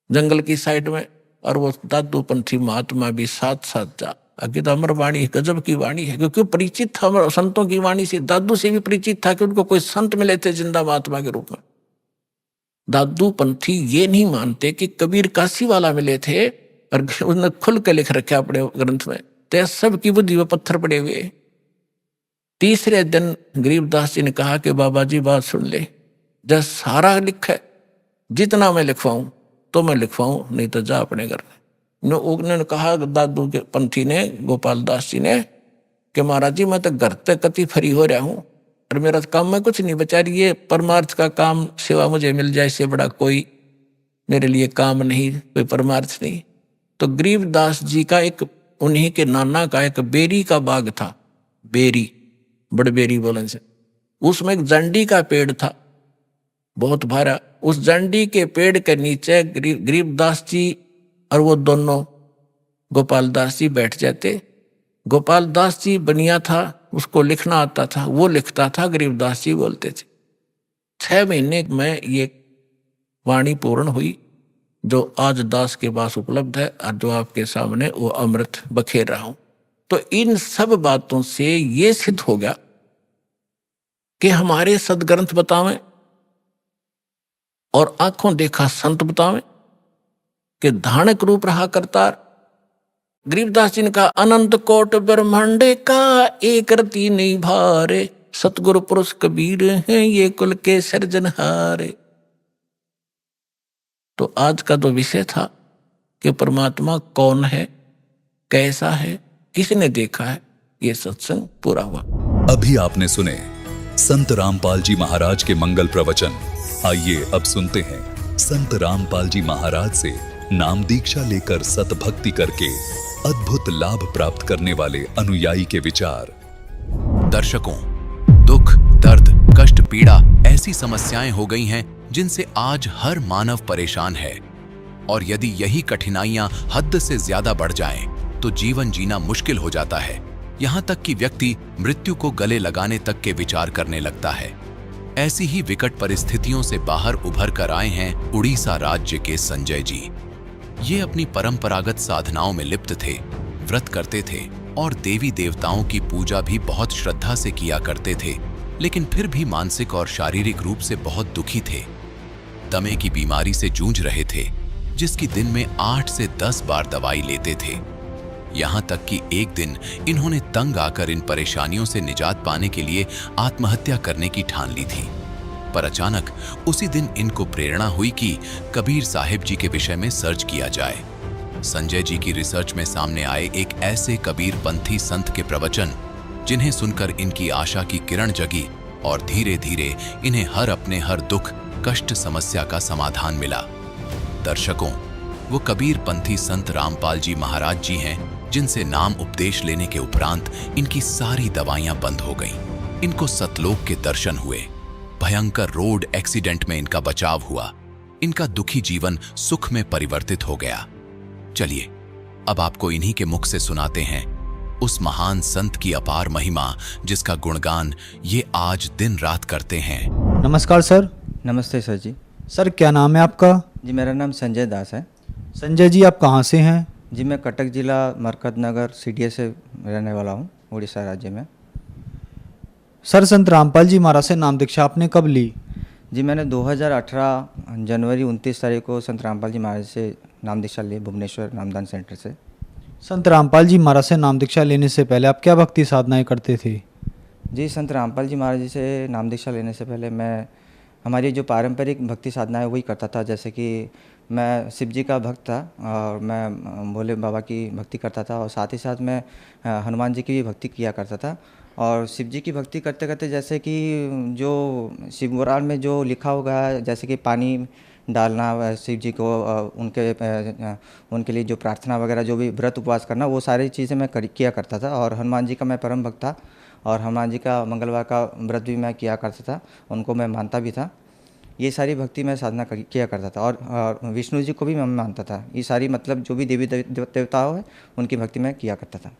जंगल की साइड में, और वो दादू पंथी महात्मा भी साथ साथ जा। आगे तो अमर वाणी गजब की वाणी है, क्योंकि परिचित था संतों की वाणी से, दादू से भी परिचित था कि उनको कोई संत मिले थे जिंदा महात्मा के रूप में। दादू पंथी ये नहीं मानते कि कबीर काशी वाला मिले थे, और उन्होंने खुल के लिख रखा अपने ग्रंथ में, तो सब की बुद्धि में पत्थर पड़े हुए। तीसरे दिन गरीबदास जी ने कहा कि बाबा जी बात सुन ले, जब सारा लिखा जितना मैं लिखवाऊं तो मैं लिखवाऊं, नहीं तो जा अपने घर में। उन्होंने कहा दादू के पंथी ने, गोपाल दास जी ने, कि महाराज जी मैं तो घर तक कति फरी हो रहा हूं और मेरा काम में कुछ नहीं बचा रही, ये परमार्थ का काम सेवा मुझे मिल जाए, इससे बड़ा कोई मेरे लिए काम नहीं, कोई परमार्थ नहीं। तो गरीबदास जी का एक, उन्हीं के नाना का एक बेरी का बाग था, बेरी बड़ बेरी बोलन से, उसमें एक जंडी का पेड़ था बहुत भारा। उस जंडी के पेड़ के नीचे गरीबदास जी और वो दोनों गोपाल दास जी बैठ जाते। गोपाल दास जी बनिया था, उसको लिखना आता था, वो लिखता था, गरीबदास जी बोलते थे। 6 महीने में ये वाणी पूर्ण हुई जो आज दास के पास उपलब्ध है और जो आपके सामने वो अमृत बखेर रहा हूं। तो इन सब बातों से ये सिद्ध हो गया कि हमारे सदग्रंथ बतावें और आंखों देखा संत बतावें कि धानक रूप रहा करतार। गरीबदास जी ने कहा, अनंत कोट ब्रह्मांड का एक रति नहीं भारे, सतगुरु पुरुष कबीर हैं ये कुल के सृजनहारे। तो आज का तो विषय था कि परमात्मा कौन है, कैसा है, किसने देखा है, ये सत्संग पूरा हुआ। अभी आपने सुने संत रामपाल जी महाराज के मंगल प्रवचन। आइए अब सुनते हैं संत रामपाल जी महाराज से नाम दीक्षा लेकर सतभक्ति करके अद्भुत लाभ प्राप्त करने वाले अनुयायी के विचार। दर्शकों, दुख, दर्द, कष्ट, पीड़ा ऐसी समस्याएं हो गई हैं जिनसे आज हर मानव परेशान है, और यदि यही कठिनाइयां हद से ज्यादा बढ़ जाएं, तो जीवन जीना मुश्किल हो जाता है। यहां तक कि व्यक्ति मृत्यु को गले लगाने तक के विचार करने लगता है। ऐसी ही विकट परिस्थितियों से बाहर उभर कर आए हैं उड़ीसा राज्य के संजय जी। ये अपनी परंपरागत साधनाओं में लिप्त थे, व्रत करते थे और देवी देवताओं की पूजा भी बहुत श्रद्धा से किया करते थे, लेकिन फिर भी मानसिक और शारीरिक रूप से बहुत दुखी थे। दमे की बीमारी से जूझ रहे थे, जिसकी दिन में 8 से 10 बार दवाई लेते थे। यहां तक कि एक दिन इन्होंने तंग आकर इन परेशानियों से निजात पाने के लिए आत्महत्या करने की ठान ली थी। पर अचानक उसी दिन इनको प्रेरणा हुई कि कबीर साहिब जी के विषय में सर्च किया जाए। संजय जी की रिसर्च में सामने आए एक ऐसे कबीर पंथी संत के प्रवचन, जिन्हें सुनकर इनकी आशा की किरण जगी और धीरे धीरे इन्हें हर अपने हर दुख कष्ट समस्या का समाधान मिला। दर्शकों, वो कबीर पंथी संत रामपाल जी महाराज जी हैं, जिनसे नाम उपदेश लेने के उपरांत इनकी सारी दवाइयां बंद हो गईं। इनको सतलोक के दर्शन हुए, भयंकर रोड एक्सीडेंट में इनका बचाव हुआ, इनका दुखी जीवन सुख में परिवर्तित हो गया। चलिए अब आपको इन्हीं के मुख से सुनाते हैं उस महान संत की अपार महिमा, जिसका गुणगान ये आज दिन रात करते हैं। नमस्कार सर। नमस्ते सर जी। सर क्या नाम है आपका? जी मेरा नाम संजय दास है। संजय जी आप कहाँ से हैं? जी मैं कटक जिला मरकत नगर सीडीए से रहने वाला हूँ, उड़ीसा राज्य में। सर संत रामपाल जी महाराज से नाम दीक्षा आपने कब ली? जी मैंने 2018 जनवरी 29 तारीख को संत रामपाल जी महाराज से नाम दीक्षा ली, भुवनेश्वर नामदान सेंटर से। संत रामपाल जी महाराज से नाम दीक्षा लेने से पहले आप क्या भक्ति साधनाएं करते थे? जी संत रामपाल जी महाराज जी से नाम दीक्षा लेने से पहले मैं हमारी जो पारंपरिक भक्ति साधनाएं वही करता था। जैसे कि मैं शिव जी का भक्त था और मैं भोले बाबा की भक्ति करता था, और साथ ही साथ मैं हनुमान जी की भी भक्ति किया करता था। और शिव जी की भक्ति करते करते जैसे कि जो शिव पुराण में जो लिखा होगा, जैसे कि पानी डालना शिव जी को, उनके लिए जो प्रार्थना वगैरह, जो भी व्रत उपवास करना, वो सारी चीज़ें मैं किया करता था। और हनुमान जी का मैं परम भक्त था, और हनुमान जी का मंगलवार का व्रत भी मैं किया करता था, उनको मैं मानता भी था। ये सारी भक्ति मैं साधना किया करता था। और विष्णु जी को भी मैं मानता था। ये सारी मतलब जो भी देवी देवताओं है उनकी भक्ति मैं किया करता था।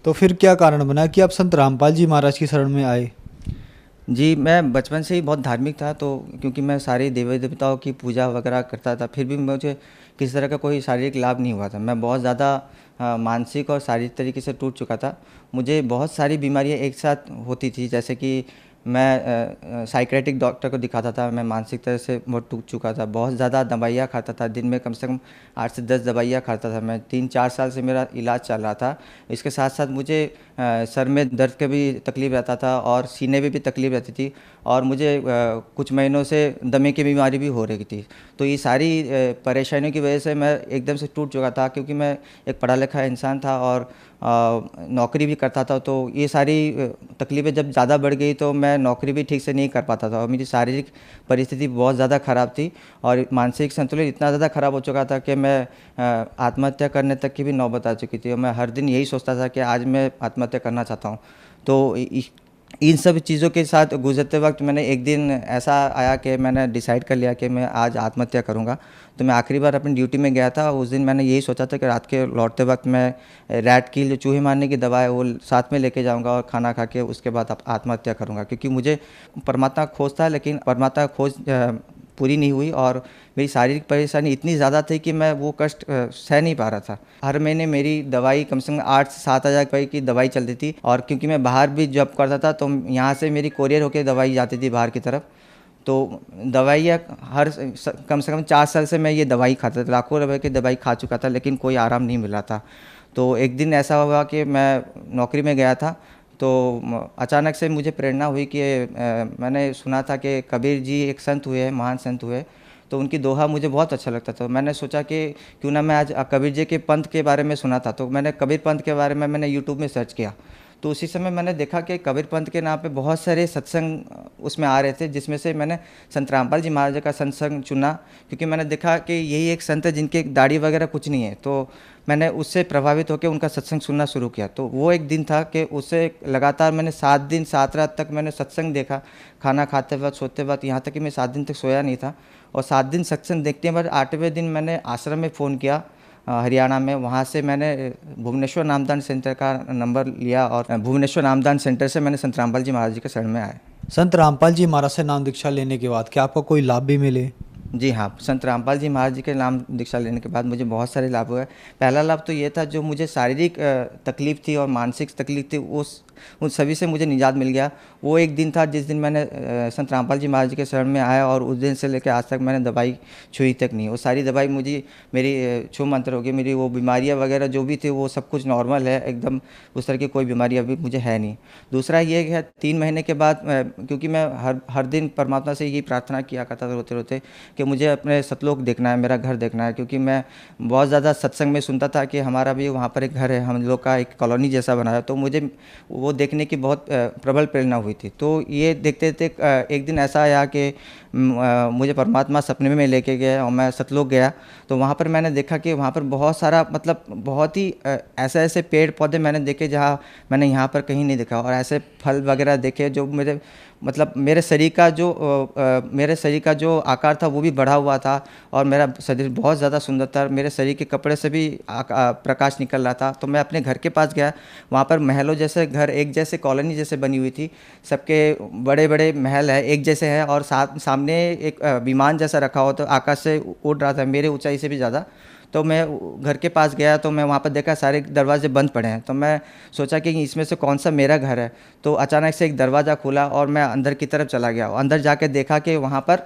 तो फिर क्या कारण बना कि आप संत रामपाल जी महाराज की शरण में आए? जी मैं बचपन से ही बहुत धार्मिक था, तो क्योंकि मैं सारे देवी देवताओं की पूजा वगैरह करता था, फिर भी मुझे किसी तरह का कोई शारीरिक लाभ नहीं हुआ था। मैं बहुत ज़्यादा मानसिक और शारीरिक तरीके से टूट चुका था। मुझे बहुत सारी बीमारियां एक साथ होती थी, जैसे कि मैं साइकेट्रिक डॉक्टर को दिखाता था, मैं मानसिक तरह से बहुत टूट चुका था, बहुत ज़्यादा दवाइयाँ खाता था, दिन में कम से कम 8 से 10 दवाइयाँ खाता था मैं। 3-4 साल से मेरा इलाज चल रहा था। इसके साथ साथ मुझे सर में दर्द का भी तकलीफ़ रहता था, और सीने में भी तकलीफ़ रहती थी, और मुझे कुछ महीनों से दमे की बीमारी भी हो रही थी। तो ये सारी परेशानियों की वजह से मैं एकदम से टूट चुका था, क्योंकि मैं एक पढ़ा लिखा इंसान था और नौकरी भी करता था। तो ये सारी तकलीफ़ें जब ज़्यादा बढ़ गई तो मैं नौकरी भी ठीक से नहीं कर पाता था, और मेरी शारीरिक परिस्थिति बहुत ज़्यादा ख़राब थी, और मानसिक संतुलन इतना ज़्यादा ख़राब हो चुका था कि मैं आत्महत्या करने तक की भी नौबत आ चुकी थी। और मैं हर दिन यही सोचता था कि आज मैं आत्महत्या करना चाहता हूँ। तो इन सब चीज़ों के साथ गुजरते वक्त मैंने एक दिन ऐसा आया कि मैंने डिसाइड कर लिया कि मैं आज आत्महत्या करूँगा। तो मैं आखिरी बार अपनी ड्यूटी में गया था, उस दिन मैंने यही सोचा था कि रात के लौटते वक्त मैं रैट किल, जो चूहे मारने की दवा है, वो साथ में लेके जाऊँगा, और खाना खा के उसके बाद आत्महत्या करूँगा। क्योंकि मुझे परमात्मा का खोज था, लेकिन परमात्मा का खोज पूरी नहीं हुई, और मेरी शारीरिक परेशानी इतनी ज़्यादा थी कि मैं वो कष्ट सह नहीं पा रहा था। हर महीने मेरी दवाई कम से कम 8 से 7 हज़ार रुपये की दवाई चलती थी, और क्योंकि मैं बाहर भी जॉब करता था, तो यहाँ से मेरी कोरियर होकर दवाई जाती थी बाहर की तरफ। तो दवाइयाँ कम से कम 4 साल से मैं ये दवाई खाता था, लाखों रुपए की दवाई खा चुका था, लेकिन कोई आराम नहीं मिला था। तो एक दिन ऐसा हुआ कि मैं नौकरी में गया था, तो अचानक से मुझे प्रेरणा हुई कि मैंने सुना था कि कबीर जी एक संत हुए हैं, महान संत हुए, तो उनकी दोहा मुझे बहुत अच्छा लगता था। मैंने सोचा कि क्यों ना मैं आज कबीर जी के पंथ के बारे में सुना था, तो मैंने कबीर पंथ के बारे में मैंने यूट्यूब में सर्च किया। तो उसी समय मैंने देखा कि कबीर पंथ के नाम पे बहुत सारे सत्संग उसमें आ रहे थे, जिसमें से मैंने संत रामपाल जी महाराज का सत्संग चुना, क्योंकि मैंने देखा कि यही एक संत है जिनके दाढ़ी वगैरह कुछ नहीं है। तो मैंने उससे प्रभावित होकर उनका सत्संग सुनना शुरू किया। तो वो एक दिन था कि उससे लगातार मैंने 7 दिन 7 रात तक मैंने सत्संग देखा, खाना खाते वक्त, सोते वक्त, यहाँ तक कि मैं 7 दिन तक सोया नहीं था। और 7 दिन सत्संग देखने के बाद 8वें दिन मैंने आश्रम में फ़ोन किया हरियाणा में। वहाँ से मैंने भुवनेश्वर नामदान सेंटर का नंबर लिया, और भुवनेश्वर नामदान सेंटर से मैंने संत रामपाल जी महाराज जी के शरण में आए। संत रामपाल जी महाराज से नाम दीक्षा लेने के बाद क्या आपको कोई लाभ भी मिले? जी हाँ, संत रामपाल जी महाराज जी के नाम दीक्षा लेने के बाद मुझे बहुत सारे लाभ हुए। पहला लाभ तो ये था, जो मुझे शारीरिक तकलीफ़ थी और मानसिक तकलीफ़ थी, उन सभी से मुझे निजात मिल गया। वो एक दिन था जिस दिन मैंने संत रामपाल जी महाराज जी के शरण में आया, और उस दिन से लेकर आज तक मैंने दवाई छुई तक नहीं। वो सारी दवाई मुझे मेरी छू मंत्र हो गई। मेरी वो बीमारियाँ वगैरह जो भी थी वो सब कुछ नॉर्मल है एकदम, उस तरह की कोई बीमारी अभी मुझे है नहीं। दूसरा ये है, 3 महीने के बाद, क्योंकि मैं हर दिन परमात्मा से यही प्रार्थना किया करता था रोते रोते कि मुझे अपने सतलोक देखना है, मेरा घर देखना है, क्योंकि मैं बहुत ज़्यादा सत्संग में सुनता था कि हमारा भी वहाँ पर एक घर है, हम लोग का एक कॉलोनी जैसा बना है, तो मुझे वो देखने की बहुत प्रबल प्रेरणा हुई थी। तो ये देखते देखते एक दिन ऐसा आया कि मुझे परमात्मा सपने में लेके गए और मैं सतलोक गया। तो वहाँ पर मैंने देखा कि वहाँ पर बहुत सारा मतलब बहुत ही ऐसे ऐसे पेड़ पौधे मैंने देखे जहाँ मैंने यहाँ पर कहीं नहीं देखा, और ऐसे फल वगैरह देखे जो मेरे मतलब मेरे शरीर का जो आकार था वो भी बढ़ा हुआ था, और मेरा शरीर बहुत ज़्यादा सुंदर था, मेरे शरीर के कपड़े से भी प्रकाश निकल रहा था। तो मैं अपने घर के पास गया, वहाँ पर महलों जैसे घर एक जैसे कॉलोनी जैसे बनी हुई थी, सबके बड़े बड़े महल है एक जैसे हैं, और सामने एक विमान जैसा रखा हुआ, तो आकाश से उड़ रहा था मेरे ऊंचाई से भी ज़्यादा। तो मैं घर के पास गया तो मैं वहाँ पर देखा सारे दरवाजे बंद पड़े हैं, तो मैं सोचा कि इसमें से कौन सा मेरा घर है। तो अचानक से एक दरवाज़ा खुला और मैं अंदर की तरफ चला गया। अंदर जाके देखा कि वहाँ पर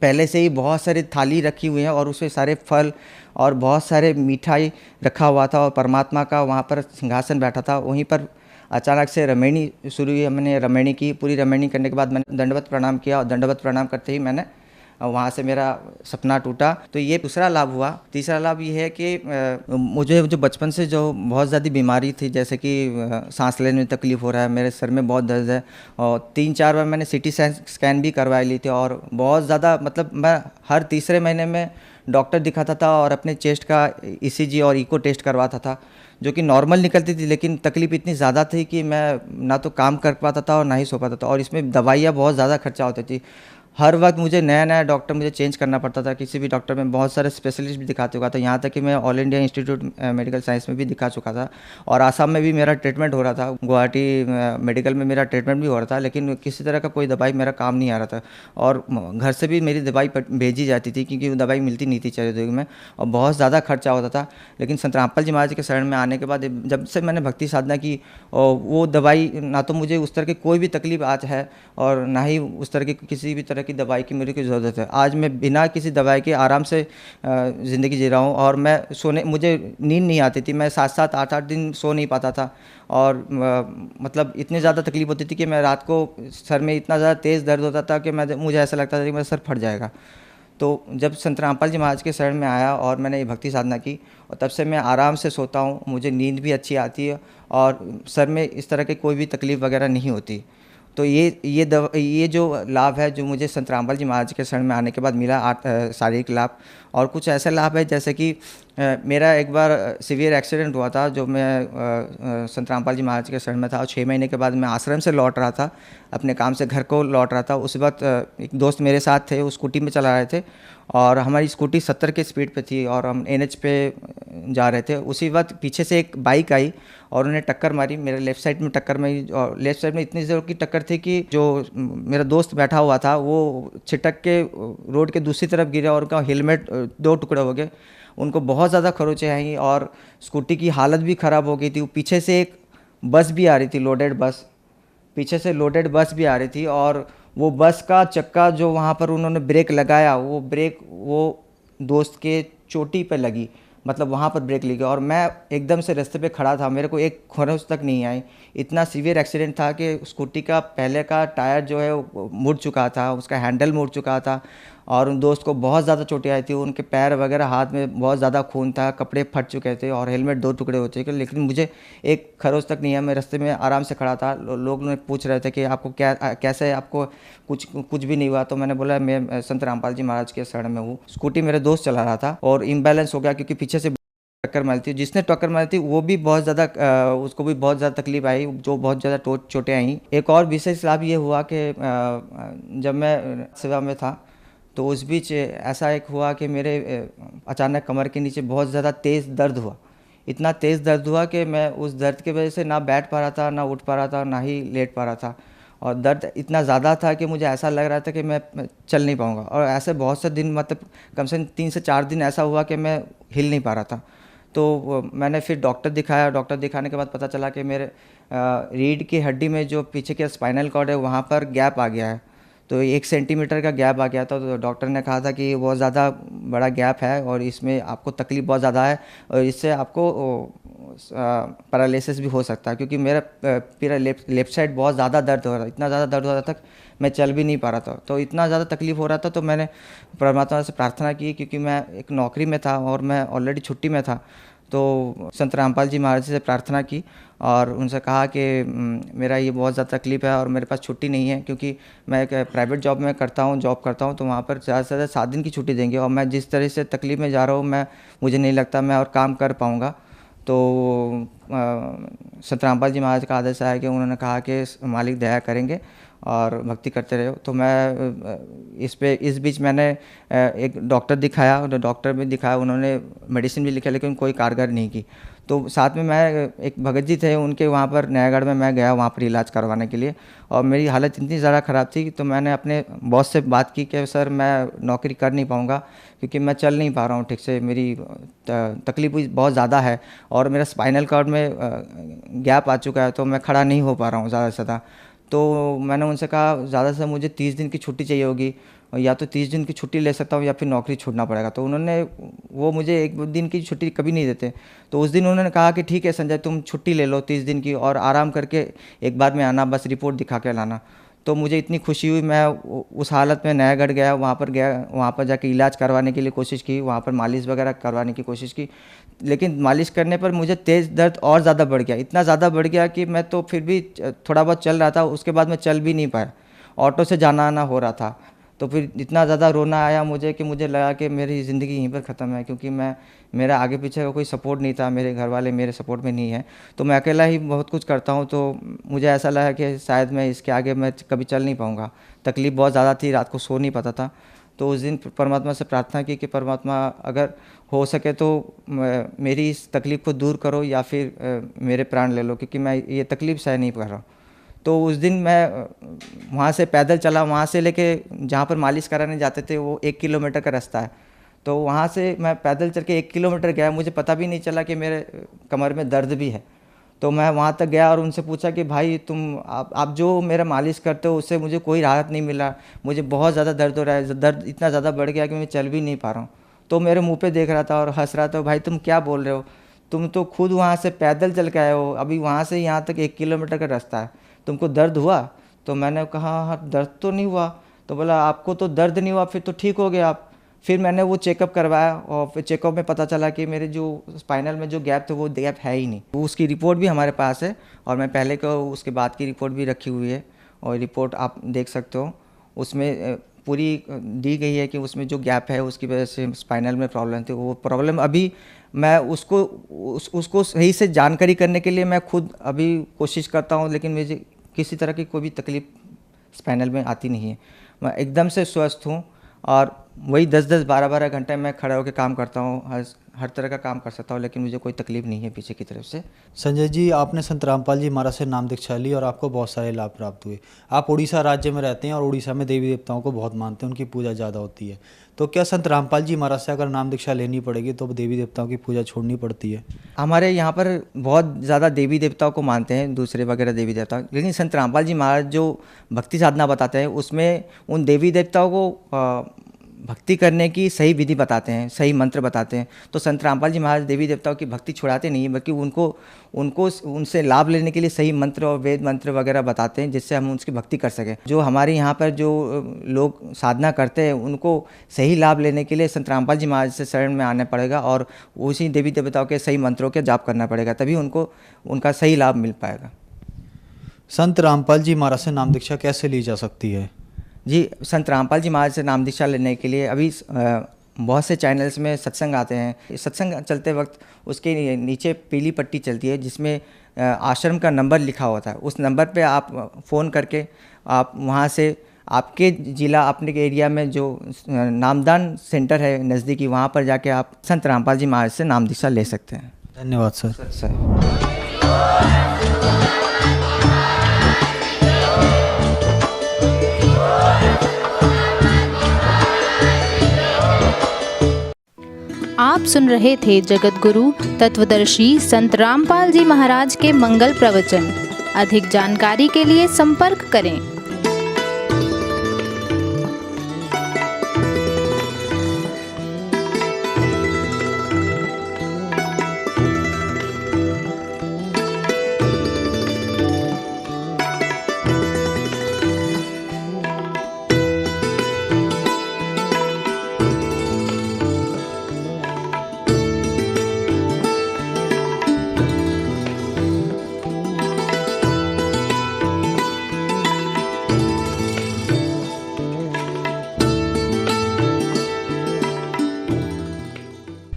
पहले से ही बहुत सारी थाली रखी हुई है और उसमें सारे फल और बहुत सारे मिठाई रखा हुआ था, और परमात्मा का वहाँ पर सिंहासन बैठा था। वहीं पर अचानक से रमैनी शुरू हुई, मैंने रमैनी की। पूरी रमैनी करने के बाद मैंने दंडवत प्रणाम किया, और दंडवत प्रणाम करते ही मैंने वहाँ से मेरा सपना टूटा। तो ये दूसरा लाभ हुआ। तीसरा लाभ ये है कि मुझे जो बचपन से जो बहुत ज़्यादा बीमारी थी, जैसे कि सांस लेने में तकलीफ़ हो रहा है, मेरे सर में बहुत दर्द है, और 3-4 बार मैंने CT स्कैन भी करवा ली थी, और बहुत ज़्यादा मतलब मैं हर तीसरे महीने में डॉक्टर दिखाता था और अपने चेस्ट का ECG और इको टेस्ट करवाता था, जो कि नॉर्मल निकलती थी, लेकिन तकलीफ़ इतनी ज़्यादा थी कि मैं ना तो काम कर पाता था और ना ही सो पाता था, और इसमें दवाइयाँ बहुत ज़्यादा खर्चा होती थी। हर वक्त मुझे नया नया डॉक्टर मुझे चेंज करना पड़ता था, किसी भी डॉक्टर में बहुत सारे स्पेशलिस्ट भी दिखा चुका था, यहाँ तक कि मैं all India institute medical science में भी दिखा चुका था, और आसाम में भी मेरा ट्रीटमेंट हो रहा था, गुवाहाटी मेडिकल में मेरा ट्रीटमेंट भी हो रहा था, लेकिन किसी तरह का कोई दवाई मेरा काम नहीं आ रहा था। और घर से भी मेरी दवाई भेजी जाती थी, क्योंकि वो दवाई मिलती नहीं थी चरदुर्ग में, और बहुत ज़्यादा खर्चा होता था। लेकिन संत रामपाल जी महाराज के शरण में आने के बाद जब से मैंने भक्ति साधना की, और वो दवाई ना तो मुझे उस तरह की कोई भी तकलीफ आज है, और ना ही उस तरह की किसी भी तरह की दवाई की मेरे को ज़रूरत है। आज मैं बिना किसी दवाई के आराम से ज़िंदगी जी रहा हूँ, और मैं मुझे नींद नहीं आती थी, मैं 7-7 8-8 दिन सो नहीं पाता था, और मतलब इतनी ज़्यादा तकलीफ होती थी कि मैं रात को सर में इतना ज़्यादा तेज़ दर्द होता था कि मुझे ऐसा लगता था कि मेरा सर फट जाएगा। तो जब संत रामपाल जी महाराज के शरण में आया और मैंने ये भक्ति साधना की, और तब से मैं आराम से सोता हूँ, मुझे नींद भी अच्छी आती है, और सर में इस तरह की कोई भी तकलीफ़ वगैरह नहीं होती। तो ये जो लाभ है जो मुझे संत रामपाल जी महाराज के शरण में आने के बाद मिला, शारीरिक लाभ। और कुछ ऐसे लाभ है जैसे कि मेरा एक बार सीवियर एक्सीडेंट हुआ था, जो मैं संत रामपाल जी महाराज के शरण में था, और 6 महीने के बाद मैं आश्रम से लौट रहा था, अपने काम से घर को लौट रहा था। उस वक्त एक दोस्त मेरे साथ थे, वो स्कूटी में चला रहे थे, और हमारी स्कूटी 70 की स्पीड पे थी, और हम NH पे जा रहे थे। उसी वक्त पीछे से एक बाइक आई और उन्हें टक्कर मारी, मेरे लेफ़्ट साइड में टक्कर मारी, और लेफ़्ट साइड में इतनी ज़ोर की टक्कर थी कि जो मेरा दोस्त बैठा हुआ था वो छिटक के रोड के दूसरी तरफ गिरा, और उनका हेलमेट 2 टुकड़े हो गए। उनको बहुत ज़्यादा खरोंचें आई, और स्कूटी की हालत भी ख़राब हो गई थी। पीछे से एक बस भी आ रही थी, लोडेड बस, पीछे से लोडेड बस भी आ रही थी, और वो बस का चक्का जो वहाँ पर उन्होंने ब्रेक लगाया, वो ब्रेक वो दोस्त के चोटी पे लगी, मतलब वहाँ पर ब्रेक लगी, और मैं एकदम से रास्ते पे खड़ा था, मेरे को एक खरोंच तक नहीं आई। इतना सीवियर एक्सीडेंट था कि स्कूटी का पहले का टायर जो है वो मुड़ चुका था, उसका हैंडल मुड़ चुका था, और उन दोस्त को बहुत ज़्यादा चोटें आई थी, उनके पैर वगैरह हाथ में बहुत ज़्यादा खून था, कपड़े फट चुके थे, और हेलमेट 2 टुकड़े हो चुके, लेकिन मुझे एक खरोंच तक नहीं है। मैं रास्ते में आराम से खड़ा था, लोग पूछ रहे थे कि आपको कैसे, आपको कुछ भी नहीं हुआ। तो मैंने बोला मैं संत रामपाल जी महाराज के शरण में हूँ। स्कूटी मेरे दोस्त चला रहा था, और इम्बैलेंस हो गया, क्योंकि पीछे से टक्कर मारी थी। जिसने टक्कर मारी थी वो भी बहुत ज़्यादा, उसको भी बहुत ज़्यादा तकलीफ आई, जो बहुत ज़्यादा चोटें आई। एक और विशेष लाभ ये हुआ कि जब मैं सेवा में था, तो उस बीच ऐसा एक हुआ कि मेरे अचानक कमर के नीचे बहुत ज़्यादा तेज़ दर्द हुआ। इतना तेज़ दर्द हुआ कि मैं उस दर्द की वजह से ना बैठ पा रहा था, ना उठ पा रहा था, ना ही लेट पा रहा था, और दर्द इतना ज़्यादा था कि मुझे ऐसा लग रहा था कि मैं चल नहीं पाऊँगा। और ऐसे बहुत से दिन, मतलब कम से कम 3 से 4 दिन ऐसा हुआ कि मैं हिल नहीं पा रहा था। तो मैंने फिर डॉक्टर दिखाया, डॉक्टर दिखाने के बाद पता चला कि मेरे रीढ़ की हड्डी में जो पीछे के स्पाइनल कॉर्ड है, वहाँ पर गैप आ गया है। तो 1 सेंटीमीटर का गैप आ गया था। तो डॉक्टर ने कहा था कि बहुत ज़्यादा बड़ा गैप है और इसमें आपको तकलीफ़ बहुत ज़्यादा है और इससे आपको पैरालिसिस भी हो सकता है, क्योंकि मेरा पूरा लेफ्ट साइड बहुत ज़्यादा दर्द हो रहा था, इतना ज़्यादा दर्द हो रहा था मैं चल भी नहीं पा रहा था। तो इतना ज़्यादा तकलीफ़ हो रहा था तो मैंने परमात्मा से प्रार्थना की, क्योंकि मैं एक नौकरी में था और मैं ऑलरेडी छुट्टी में था। तो संत रामपाल जी महाराज से प्रार्थना की और उनसे कहा कि मेरा ये बहुत ज़्यादा तकलीफ़ है और मेरे पास छुट्टी नहीं है, क्योंकि मैं एक प्राइवेट जॉब में जॉब करता हूँ, तो वहाँ पर ज़्यादा से ज़्यादा 7 दिन की छुट्टी देंगे और मैं जिस तरह से तकलीफ़ में जा रहा हूँ मुझे नहीं लगता मैं और काम कर पाऊँगा। तो संत रामपाल जी महाराज का आदेश आया कि उन्होंने कहा कि मालिक दया करेंगे और भक्ति करते रहो। तो मैं इस बीच मैंने एक डॉक्टर दिखाया, उन्होंने मेडिसिन भी लिखा लेकिन कोई कारगर नहीं की। तो साथ में मैं एक भगत जी थे उनके वहाँ पर नयागढ़ में मैं गया वहाँ पर इलाज करवाने के लिए और मेरी हालत इतनी ज़्यादा ख़राब थी तो मैंने अपने बॉस से बात की कि सर मैं नौकरी कर नहीं पाऊँगा क्योंकि मैं चल नहीं पा रहा हूँ ठीक से, मेरी तकलीफ बहुत ज़्यादा है और मेरा स्पाइनल कॉर्ड में गैप आ चुका है तो मैं खड़ा नहीं हो पा रहा हूँ ज़्यादा से ज़्यादा। तो मैंने उनसे कहा ज़्यादा से मुझे 30 दिन की छुट्टी चाहिए होगी, या तो 30 दिन की छुट्टी ले सकता हूँ या फिर नौकरी छोड़ना पड़ेगा। तो वो मुझे 1 दिन की छुट्टी कभी नहीं देते। तो उस दिन उन्होंने कहा कि ठीक है संजय तुम छुट्टी ले लो 30 दिन की और आराम करके एक बार में आना, बस रिपोर्ट दिखा के लाना। तो मुझे इतनी खुशी हुई, मैं उस हालत में नयागढ़ गया, वहाँ पर जाके इलाज करवाने के लिए कोशिश की, वहाँ पर मालिश वगैरह करवाने की कोशिश की, लेकिन मालिश करने पर मुझे तेज़ दर्द और ज़्यादा बढ़ गया, इतना ज़्यादा बढ़ गया कि मैं तो फिर भी थोड़ा बहुत चल रहा था, उसके बाद मैं चल भी नहीं पाया, ऑटो से जाना आना हो रहा था। तो फिर इतना ज़्यादा रोना आया मुझे कि मुझे लगा कि मेरी ज़िंदगी यहीं पर ख़त्म है, क्योंकि मेरा आगे पीछे का कोई सपोर्ट नहीं था, मेरे घर वाले मेरे सपोर्ट में नहीं है, तो मैं अकेला ही बहुत कुछ करता हूँ। तो मुझे ऐसा लगा कि शायद मैं इसके आगे मैं कभी चल नहीं पाऊँगा, तकलीफ़ बहुत ज़्यादा थी, रात को सो नहीं पाता था। तो उस दिन परमात्मा से प्रार्थना की कि परमात्मा अगर हो सके तो मेरी इस तकलीफ़ को दूर करो या फिर मेरे प्राण ले लो, क्योंकि मैं ये तकलीफ़ सह नहीं पा रहा हूँ। तो उस दिन मैं वहाँ से पैदल चला, वहाँ से लेके जहाँ पर मालिश कराने जाते थे वो 1 किलोमीटर का रास्ता है, तो वहाँ से मैं पैदल चल के 1 किलोमीटर गया, मुझे पता भी नहीं चला कि मेरे कमर में दर्द भी है। तो मैं वहाँ तक गया और उनसे पूछा कि भाई आप जो मेरा मालिश करते हो उससे मुझे कोई राहत नहीं मिला, मुझे बहुत ज़्यादा दर्द हो रहा है, दर्द इतना ज़्यादा बढ़ गया कि मैं चल भी नहीं पा रहा हूँ। तो मेरे मुँह पे देख रहा था और हंस रहा था, भाई तुम क्या बोल रहे हो, तुम तो खुद वहाँ से पैदल चल के आए हो, अभी वहाँ से यहाँ तक 1 किलोमीटर का रास्ता है, तुमको दर्द हुआ? तो मैंने कहा हाँ दर्द तो नहीं हुआ। तो बोला आपको तो दर्द नहीं हुआ, फिर तो ठीक हो गया आप। फिर मैंने वो चेकअप करवाया और फिर चेकअप में पता चला कि मेरे जो स्पाइनल में जो गैप थे वो गैप है ही नहीं। उसकी रिपोर्ट भी हमारे पास है और मैं पहले को उसके बाद की रिपोर्ट भी रखी हुई है और रिपोर्ट आप देख सकते हो, उसमें पूरी दी गई है कि उसमें जो गैप है उसकी वजह से स्पाइनल में प्रॉब्लम थी। वो प्रॉब्लम अभी मैं उसको सही से जानकारी करने के लिए मैं खुद अभी कोशिश करता हूँ, लेकिन मुझे किसी तरह की कोई भी तकलीफ़ स्पाइनल में आती नहीं है। मैं एकदम से स्वस्थ हूँ और वही 10-10, 12-12 घंटे मैं खड़ा होकर काम करता हूँ, हर तरह का काम कर सकता हूँ, लेकिन मुझे कोई तकलीफ़ नहीं है पीछे की तरफ से। संजय जी, आपने संत रामपाल जी महाराज से नाम दीक्षा ली और आपको बहुत सारे लाभ प्राप्त हुए। आप उड़ीसा राज्य में रहते हैं और उड़ीसा में देवी देवताओं को बहुत मानते हैं, उनकी पूजा ज़्यादा होती है। तो क्या संत रामपाल जी महाराज से अगर नाम दीक्षा लेनी पड़ेगी तो देवी देवताओं की पूजा छोड़नी पड़ती है? हमारे यहाँ पर बहुत ज़्यादा देवी देवताओं को मानते हैं, दूसरे वगैरह देवी देवता, लेकिन संत रामपाल जी महाराज जो भक्ति साधना बताते हैं उसमें उन देवी देवताओं को भक्ति करने की सही विधि बताते हैं, सही मंत्र बताते हैं। तो संत रामपाल जी महाराज देवी देवताओं की भक्ति छुड़ाते नहीं, बल्कि उनको उनसे लाभ लेने के लिए सही मंत्र और वेद मंत्र वगैरह बताते हैं, जिससे हम उसकी भक्ति कर सकें। जो हमारे यहाँ पर जो लोग साधना करते हैं उनको सही लाभ लेने के लिए संत रामपाल जी महाराज से शरण में आना पड़ेगा और उसी देवी देवताओं के सही मंत्रों के जाप करना पड़ेगा, तभी उनको उनका सही लाभ मिल पाएगा। संत रामपाल जी महाराज से नाम दीक्षा कैसे ली जा सकती है? जी, संत रामपाल जी महाराज से नाम दीक्षा लेने के लिए अभी बहुत से चैनल्स में सत्संग आते हैं। सत्संग चलते वक्त उसके नीचे पीली पट्टी चलती है जिसमें आश्रम का नंबर लिखा होता है। उस नंबर पे आप फ़ोन करके आप वहाँ से आपके ज़िला, अपने एरिया में जो नामदान सेंटर है नज़दीकी, वहाँ पर जाके आप संत रामपाल जी महाराज से नाम दीक्षा ले सकते हैं। धन्यवाद सर। आप सुन रहे थे जगत गुरु तत्वदर्शी संत रामपाल जी महाराज के मंगल प्रवचन। अधिक जानकारी के लिए संपर्क करें।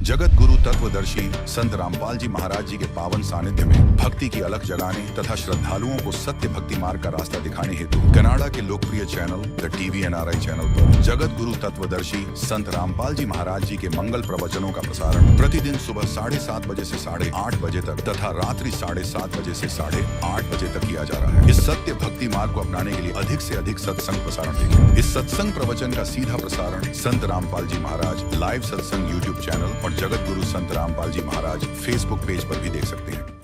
जगत गुरु तत्वदर्शी संत रामपाल जी महाराज जी के पावन सानिध्य में भक्ति की अलख जगाने तथा श्रद्धालुओं को सत्य भक्ति मार्ग का रास्ता दिखाने हेतु कनाडा के लोकप्रिय channel the TV NRI channel पर जगत गुरु तत्वदर्शी संत रामपाल जी महाराज जी के मंगल प्रवचनों का प्रसारण प्रतिदिन सुबह 7:30 बजे से 8:30 बजे तक तथा रात्रि 7:30 बजे से 8:30 बजे तक किया जा रहा है। इस सत्य भक्ति मार्ग को अपनाने के लिए अधिक से अधिक सत्संग प्रसारण देखें। इस सत्संग प्रवचन का सीधा प्रसारण संत रामपाल जी महाराज लाइव सत्संग YouTube चैनल और जगत गुरु संत रामपाल जी महाराज Facebook पेज पर भी देख सकते हैं।